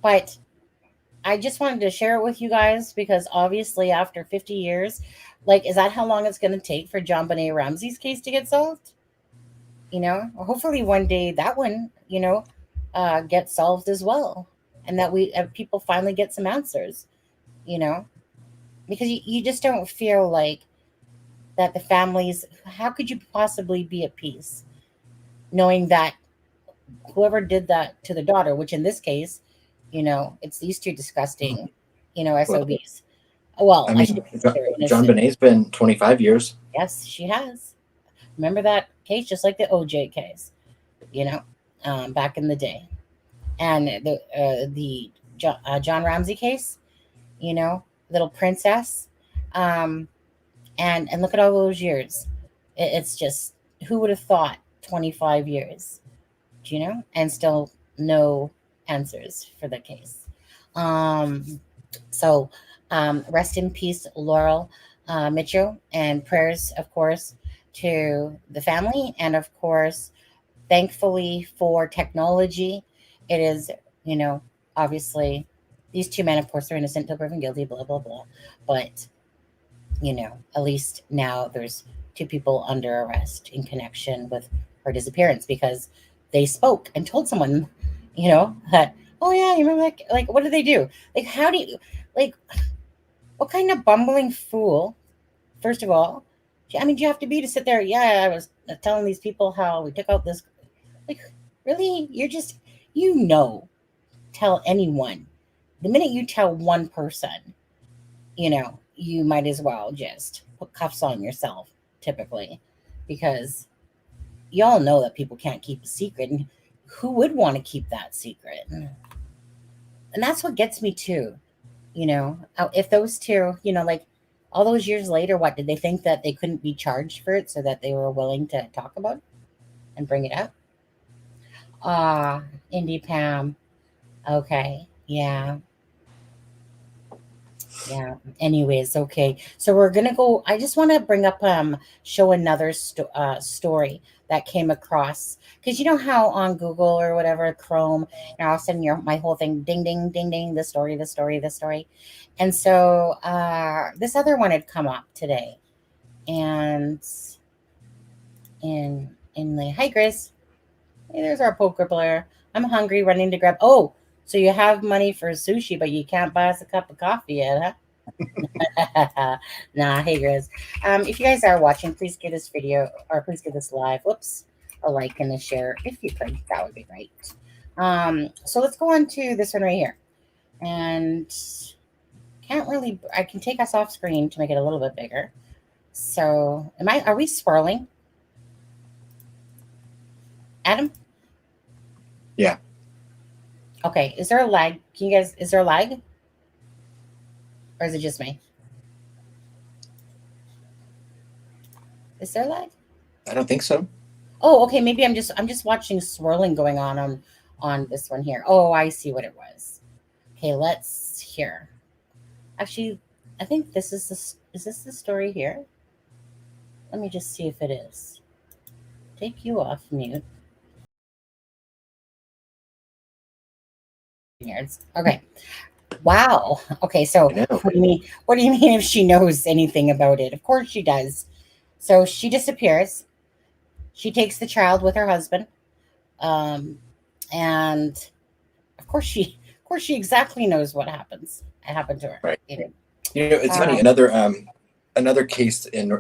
But I just wanted to share it with you guys because obviously after 50 years, like, is that how long it's going to take for John Benet Ramsey's case to get solved? You know, or hopefully one day that one, gets solved as well. And that we people finally get some answers, you know, because you just don't feel like that the families, how could you possibly be at peace knowing that whoever did that to the daughter, which in this case, it's these two disgusting, Well, SOBs. Well, I I should mean, say they're John innocent. Benet's been 25 years. Yes, she has. Remember that case, just like the OJ case, you know, back in the day, and the John Ramsey case, little princess, um, and look at all those years. It's just, who would have thought 25 years, and still no answers for the case. Um, so, rest in peace, Laurel Mitchell, and prayers, of course, to the family. And of course, thankfully for technology, it is, you know, obviously these two men, of course, are innocent until proven guilty, blah, blah, blah. But, at least now there's two people under arrest in connection with her disappearance because they spoke and told someone, that, oh yeah, you remember that? Like, what did they do? Like, how do you, like, what kind of bumbling fool, first of all, I mean, do you have to be to sit there? Yeah, I was telling these people how we took out this. Like, really? You're just, tell anyone. The minute you tell one person, you might as well just put cuffs on yourself, typically, because y'all know that people can't keep a secret. And who would want to keep that secret? And that's what gets me too. If those two, like all those years later, what did they think, that they couldn't be charged for it so that they were willing to talk about it and bring it up? Ah, Indie Pam. Okay. Yeah. Yeah. Anyways, okay. So we're gonna go. I just want to bring up show another story that came across, because you know how on Google or whatever, Chrome, all of a sudden my whole thing, ding ding ding ding, the story, the story, the story. And so this other one had come up today, and in the, hi Grace, hey, there's our poker player. I'm hungry, running to grab. Oh, so you have money for sushi, but you can't buy us a cup of coffee yet, huh? Nah, hey guys. If you guys are watching, please give this video, or please give this live, whoops, a like and a share if you could. That would be great. So let's go on to this one right here. And I can take us off screen to make it a little bit bigger. So are we swirling? Adam? Yeah. Okay. Is there a lag? Is there a lag? Or is it just me? Is there lag? I don't think so. Oh, okay. Maybe I'm just watching swirling going on this one here. Oh, I see what it was. Okay, let's hear. Actually, I think is this the story here? Let me just see if it is. Take you off mute. Okay. Wow. Okay, so what do you mean? What do you mean if she knows anything about it? Of course she does. So she disappears. She takes the child with her husband, and of course she exactly knows what happened to her. Right. It's funny. Another case in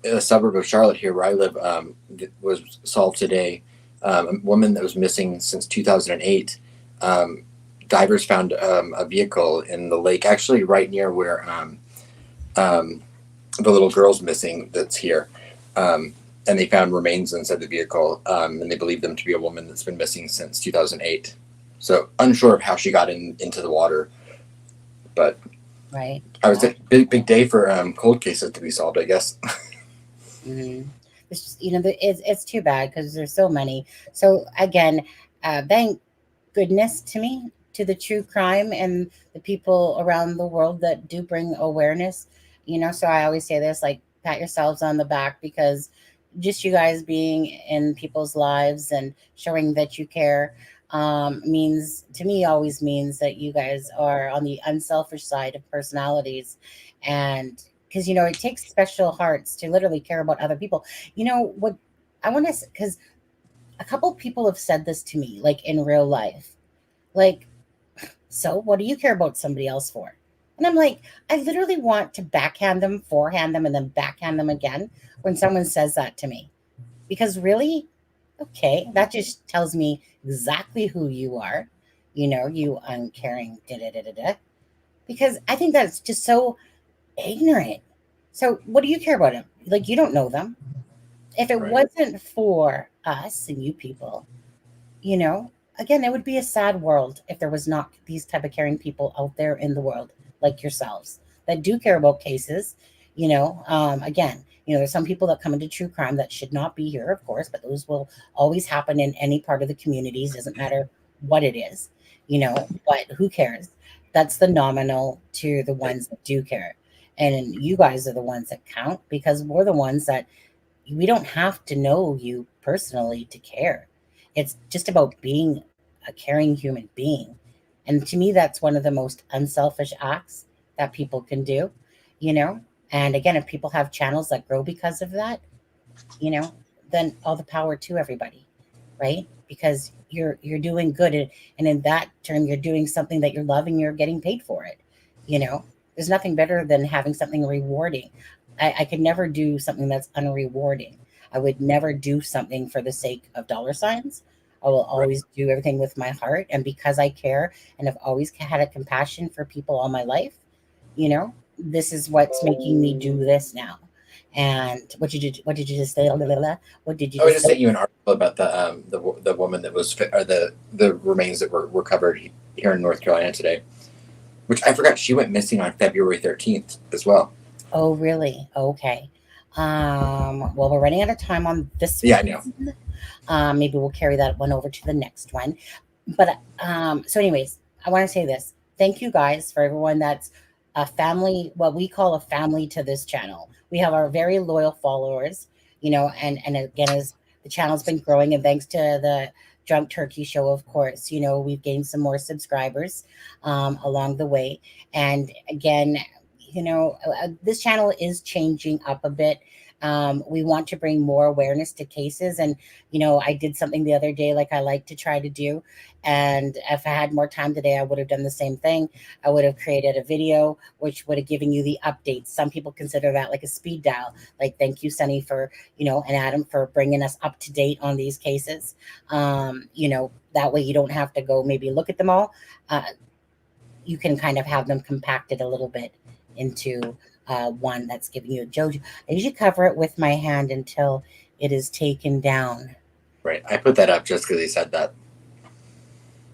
a suburb of Charlotte here, where I live, was solved today. A woman that was missing since 2008. Divers found a vehicle in the lake, actually right near where the little girl's missing that's here. And they found remains inside the vehicle, and they believe them to be a woman that's been missing since 2008. So unsure of how she got into the water. But right. I was a big day for cold cases to be solved, I guess. Mm-hmm. It's just, it's too bad because there's so many. So again, thank goodness to the true crime and the people around the world that do bring awareness. So I always say this, like, pat yourselves on the back, because just you guys being in people's lives and showing that you care means to me always means that you guys are on the unselfish side of personalities. And because it takes special hearts to literally care about other people. What I want to, because a couple people have said this to me, like in real life, like, so what do you care about somebody else for? And I'm like, I literally want to backhand them, forehand them, and then backhand them again when someone says that to me. Because really, okay, that just tells me exactly who you are, you uncaring, da da da da da. Because I think that's just so ignorant. So what do you care about them? Like, you don't know them. If it Right. wasn't for us and you people, you know again, it would be a sad world if there was not these type of caring people out there in the world like yourselves that do care about cases. Again, there's some people that come into true crime that should not be here, of course, but those will always happen in any part of the communities, doesn't matter what it is. But who cares? That's the nominal to the ones that do care. And you guys are the ones that count, because we're the ones that, we don't have to know you personally to care. It's just about being a caring human being. And to me, that's one of the most unselfish acts that people can do, you know? And again, if people have channels that grow because of that, you know, then all the power to everybody, right? Because you're doing good, and in that term, you're doing something that you're loving, you're getting paid for it. There's nothing better than having something rewarding. I could never do something that's unrewarding. I would never do something for the sake of dollar signs. I will always do everything with my heart, and because I care and have always had a compassion for people all my life, this is what's making me do this now. And what did you just say? What did you I was just just say? sent you an article about the woman that was or the remains that were recovered here in North Carolina today, which I forgot she went missing on February 13th as well. Oh, really? Okay. Well, we're running out of time on this Yeah, I know. one. Maybe we'll carry that one over to the next one. But so anyways, I want to say this. Thank you guys for everyone that's a family, what we call a family to this channel. We have our very loyal followers, and again, as the channel's been growing, and thanks to the Drunk Turkey Show, of course, we've gained some more subscribers along the way. And again, this channel is changing up a bit. We want to bring more awareness to cases. And, I did something the other day, like I like to try to do. And if I had more time today, I would have done the same thing. I would have created a video, which would have given you the updates. Some people consider that like a speed dial. Like, thank you, Sunny, for, and Adam for bringing us up to date on these cases. That way you don't have to go maybe look at them all. You can kind of have them compacted a little bit into one that's giving you a JoJo. I usually cover it with my hand until it is taken down. Right. I put that up just because he said that.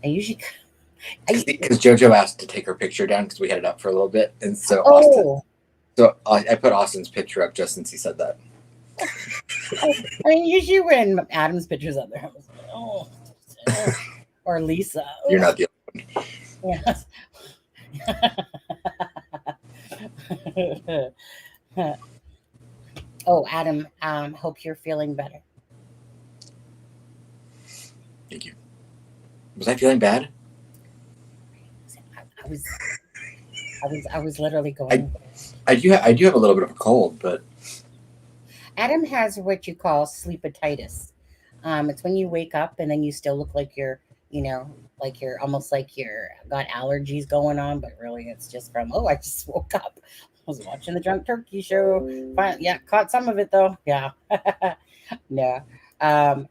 I usually Because JoJo asked to take her picture down because we had it up for a little bit, and so I put Austin's picture up just since he said that. I mean, usually when Adam's picture's up there, I was like, oh, or Lisa. You're not the only one. Yes. Oh, Adam, hope you're feeling better. Thank you. Was I feeling bad? I was literally going. I do have a little bit of a cold, but Adam has what you call sleepatitis. It's when you wake up and then you still look like you're, like you're almost like you're got allergies going on, but really it's just from, I just woke up. I was watching the Drunk Turkey Show. Yeah, caught some of it though. Yeah. No.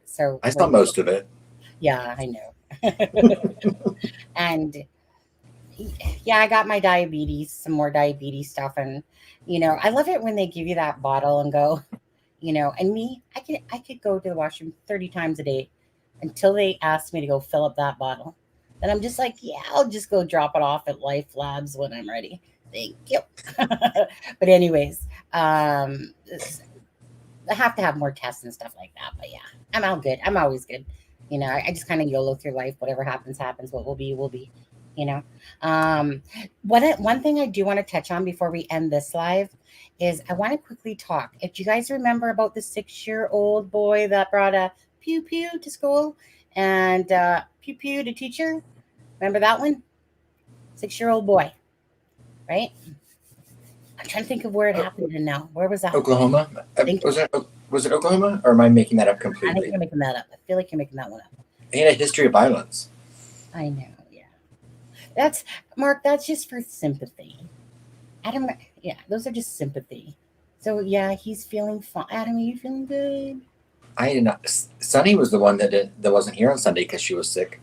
So I saw most of it. Yeah, I know. And yeah, I got my diabetes, some more diabetes stuff. And, I love it when they give you that bottle and go, and me, I could go to the washroom 30 times a day until they ask me to go fill up that bottle. Then I'm just like, yeah, I'll just go drop it off at Life Labs when I'm ready. Thank you. But anyways, I have to have more tests and stuff like that. But yeah, I'm all good. I'm always good. I just kind of YOLO through life. Whatever happens, happens. What will be, will be. you know. One thing I do want to touch on before we end this live is I want to quickly talk. If you guys remember about the 6-year-old boy that brought a pew pew to school and pew pew to teacher, remember that one? 6-year-old boy, right? I'm trying to think of where it happened and now. Where was that? Oklahoma? Was it Oklahoma, or am I making that up I think completely? you're making that up. I feel like you're making that one up. He had a history of violence. I know, yeah. That's Mark, that's just for sympathy. Adam, yeah, those are just sympathy. So yeah, he's feeling fine. Adam, are you feeling good? I did not. Sunny was the one that wasn't here on Sunday because she was sick.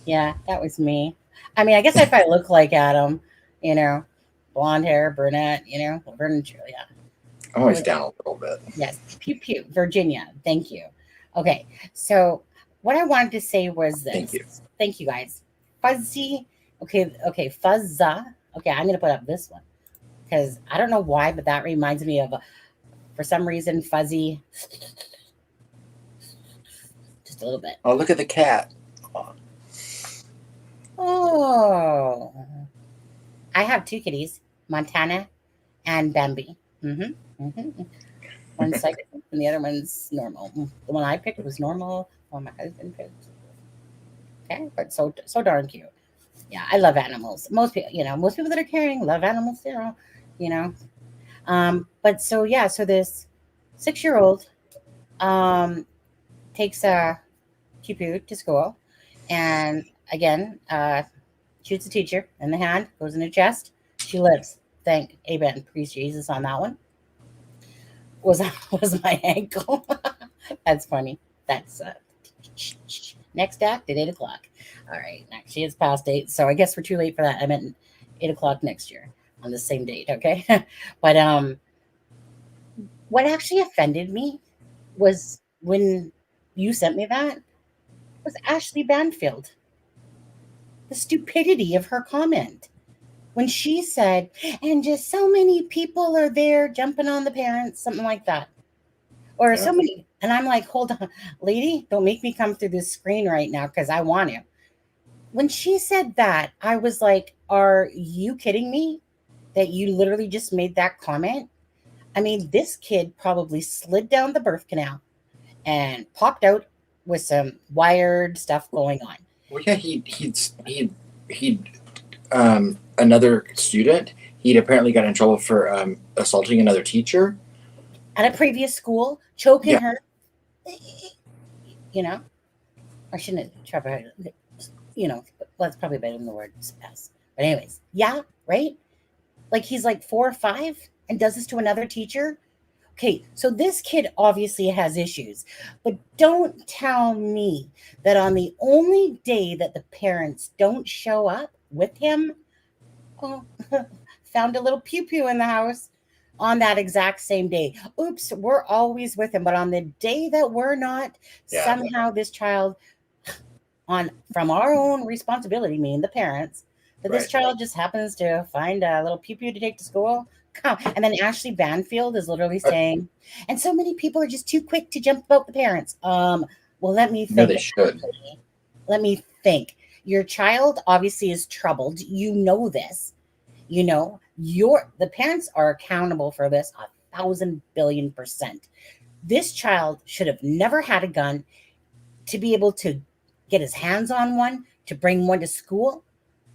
Yeah, that was me. I mean, I guess if I look like Adam, you know, blonde hair, brunette, you know, Laverne and Julia. I'm always down a little bit. Yes, pew pew, Virginia. Thank you. Okay, so what I wanted to say was this. Thank you. Thank you, guys. Fuzzy. Okay, Fuzza. Okay, I'm gonna put up this one because I don't know why, but that reminds me of, for some reason, Fuzzy. Just a little bit. Oh, look at the cat. Oh, I have 2 kitties, Montana and Bambi. One's psychic and the other one's normal. The one I picked was normal. The one my husband picked. Okay, but so darn cute. Yeah, I love animals. Most people that are caring love animals too. You know, but so yeah, so this 6-year-old takes a pew pew to school, and again shoots a teacher in the hand, goes in her chest. She lives. Thank Amen, praise Jesus on that one. Was my ankle. That's funny. That's next act at 8:00. All right, actually it's past 8, so I guess we're too late for that. I meant 8:00 next year on the same date. Okay, but what actually offended me was when you sent me that was Ashley Banfield. The stupidity of her comment when she said, and just so many people are there jumping on the parents, something like that. Or so many. And I'm like, hold on, lady, don't make me come through this screen right now because I want to. When she said that, I was like, are you kidding me? That you literally just made that comment? I mean, this kid probably slid down the birth canal and popped out with some wired stuff going on. Well, yeah, he'd another student. He'd apparently got in trouble for assaulting another teacher at a previous school, choking her. You know, I shouldn't have tried. You know, well, it's probably better than the word S. But anyways, yeah, right. Like he's like 4 or 5 and does this to another teacher. Okay, so this kid obviously has issues, but don't tell me that on the only day that the parents don't show up with him, found a little pew pew in the house on that exact same day. Oops, we're always with him, but on the day that we're not, somehow this child, from our own responsibility, meaning the parents, that this child just happens to find a little pew pew to take to school. And then Ashley Banfield is literally saying, and so many people are just too quick to jump about the parents. Well, let me think. No, they should. Let me think. Your child obviously is troubled. You know this. You know, the parents are accountable for this 1,000 billion%. This child should have never had a gun to be able to get his hands on one, to bring one to school.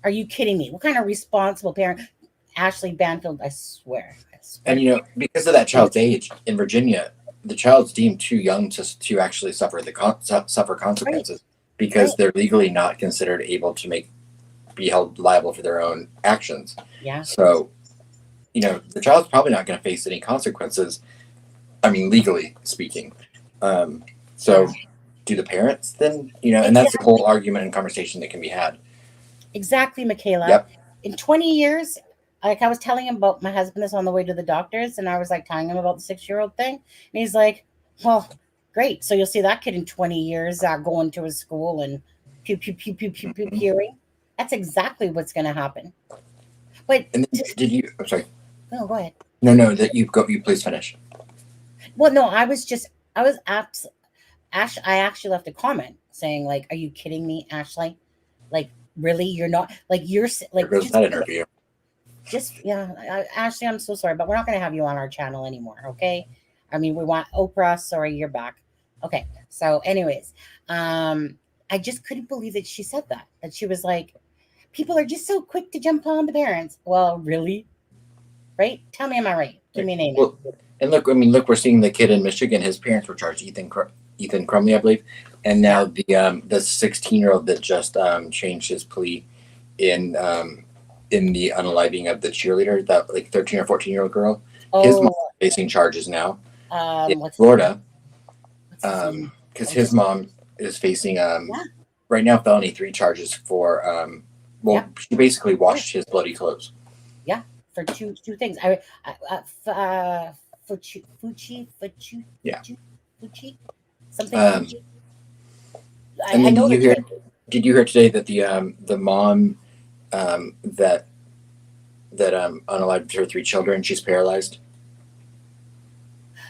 Are you kidding me? What kind of responsible parent? Ashley Banfield, I swear. And you know, because of that child's age in Virginia, the child's deemed too young to actually suffer consequences because they're legally not considered able to be held liable for their own actions. Yeah. So, you know, the child's probably not going to face any consequences. I mean, legally speaking. So, do the parents then? You know, and that's the whole argument and conversation that can be had. Exactly, Michaela. Yep. In 20 years. Like I was telling him about my husband is on the way to the doctors, and I was like telling him about the 6-year-old thing, and he's like, "Well, great. So you'll see that kid in 20 years going to his school and pew pew pew pew pew pew pewing." That's exactly what's going to happen. But and did you? I'm sorry. No, go ahead. No. That you please finish. Well, no, I actually left a comment saying like, "Are you kidding me, Ashley? Like really, you're not like There goes that interview. Ashley, I'm so sorry, but we're not going to have you on our channel anymore. Okay. I mean, we want Oprah. Sorry, you're back. Okay. So anyways, I just couldn't believe that she said that she was like, people are just so quick to jump on the parents. Well, really? Right? Tell me, am I right? Give me an amen. Well, and look, we're seeing the kid in Michigan. His parents were charged, Ethan Crumley, I believe, and now the 16-year-old that just changed his plea in the unaliving of the cheerleader, that like 13 or 14-year-old girl. His mom is facing charges now in Florida, because his mom is facing right now felony 3 charges for she basically washed his bloody clothes. Yeah, for two things. Fuchi, something. And then did you hear today that the mom that unalived her 3 children, she's paralyzed?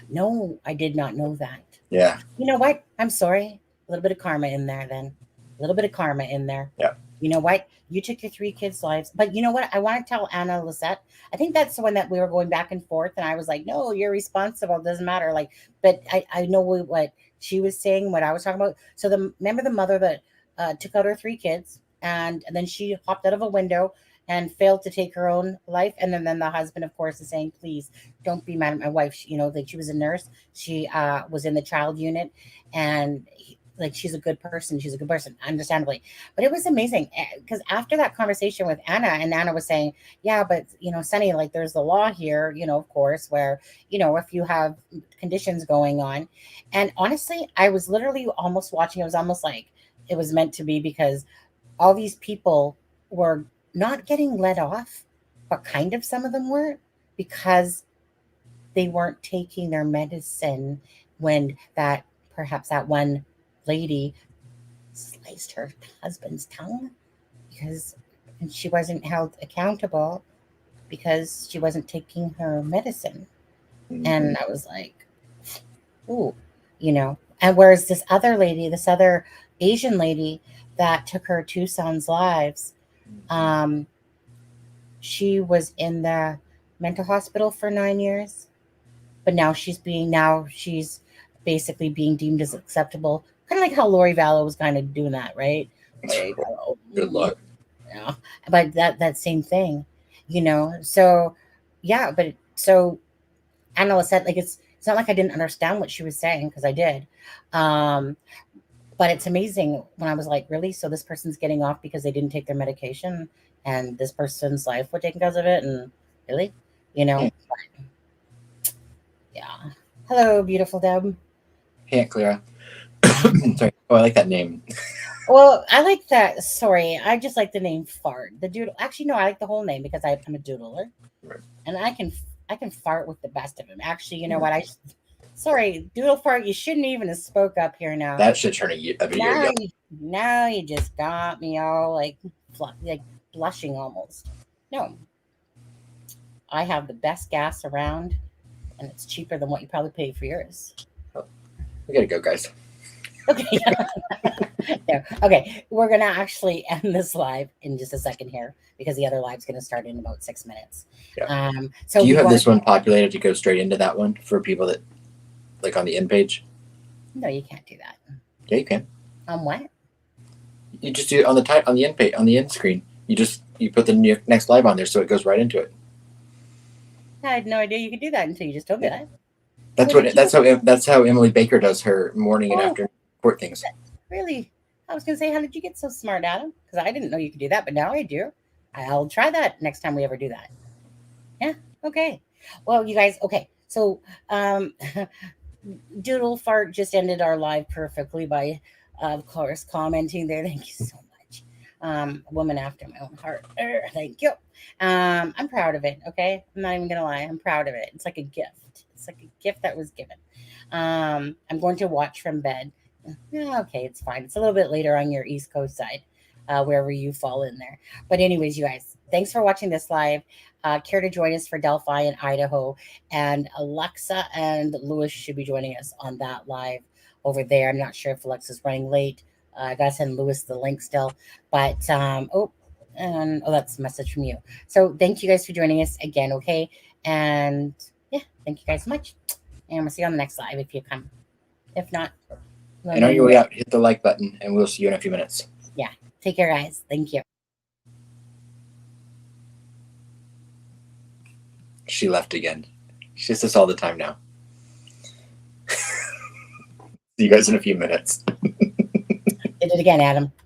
No, I did not know that. Yeah. You know what? I'm sorry. A little bit of karma in there then. A little bit of karma in there. Yeah. You know what? You took your 3 kids' lives. But you know what? I want to tell Anna Lisette. I think that's the one that we were going back and forth. And I was like, no, you're responsible. It doesn't matter. Like, but I know what she was saying, what I was talking about. So remember the mother that took out her 3 kids and then she hopped out of a window and failed to take her own life. And then the husband, of course, is saying, please don't be mad at my wife. She was a nurse. She was in the child unit and she's a good person. She's a good person, understandably. But it was amazing because after that conversation with Anna, and Anna was saying, yeah, but, Sonny, like there's the law here, of course, where, if you have conditions going on. And honestly, I was literally almost watching. It was almost like it was meant to be because all these people were not getting let off, but kind of some of them were because they weren't taking their medicine when perhaps that one lady sliced her husband's tongue because she wasn't held accountable because she wasn't taking her medicine. Mm-hmm. And I was like, ooh, and whereas this other Asian lady that took her 2 sons' lives, she was in the mental hospital for 9 years, but now she's basically being deemed as acceptable. Kind of like how Lori Vallow was kind of doing that, right? Like, good luck. Yeah, but that same thing, So, yeah, but so Anna said, like it's not like I didn't understand what she was saying because I did, but it's amazing when I was like, really? So this person's getting off because they didn't take their medication, and this person's life was taken because of it, and really, Yeah. Hello, beautiful Deb. Hey, Clara. Sorry. Oh, I like that name. Well, I like that. Sorry, I just like the name Fart. The doodle. Actually, no, I like the whole name because I'm a doodler, right. And I can fart with the best of them. Actually, you know what? Sorry, Doodle Fart. You shouldn't even have spoke up here now. That should turn a year. Now you just got me all like blushing almost. No, I have the best gas around, and it's cheaper than what you probably pay for yours. Oh, we gotta go, guys. Okay. Yeah. Okay. We're going to actually end this live in just a second here because the other live's going to start in about 6 minutes. Yeah. So do you have this one populated to go straight into that one for people that like on the end page? No, you can't do that. Yeah, you can. On what? You just do it on the end page, on the end screen. You put the next live on there so it goes right into it. I had no idea you could do that until you just told me that. That's how Emily Baker does her morning and afternoon court things. Really? I was going to say, how did you get so smart, Adam? Because I didn't know you could do that, but now I do. I'll try that next time we ever do that. Yeah. Okay. Well, you guys. Okay. So, Doodle Fart just ended our live perfectly by, of course, commenting there. Thank you so much. A woman after my own heart. Thank you. I'm proud of it. Okay. I'm not even going to lie. I'm proud of it. It's like a gift. It's like a gift that was given. I'm going to watch from bed. Yeah, okay, it's fine. It's a little bit later on your East Coast side, wherever you fall in there. But anyways, you guys, thanks for watching this live. Care to join us for Delphi and Idaho, and Alexa and Lewis should be joining us on that live over there. I'm not sure if Alexa's running late I gotta send Lewis the link still, but that's a message from you. So thank you guys for joining us again. Okay, and yeah, thank you guys so much, and we'll see you on the next live if you come. If not, And on your way out, hit the like button, and we'll see you in a few minutes. Yeah, take care, guys. Thank you. She left again. She does this all the time now. See you guys in a few minutes. Did it again, Adam.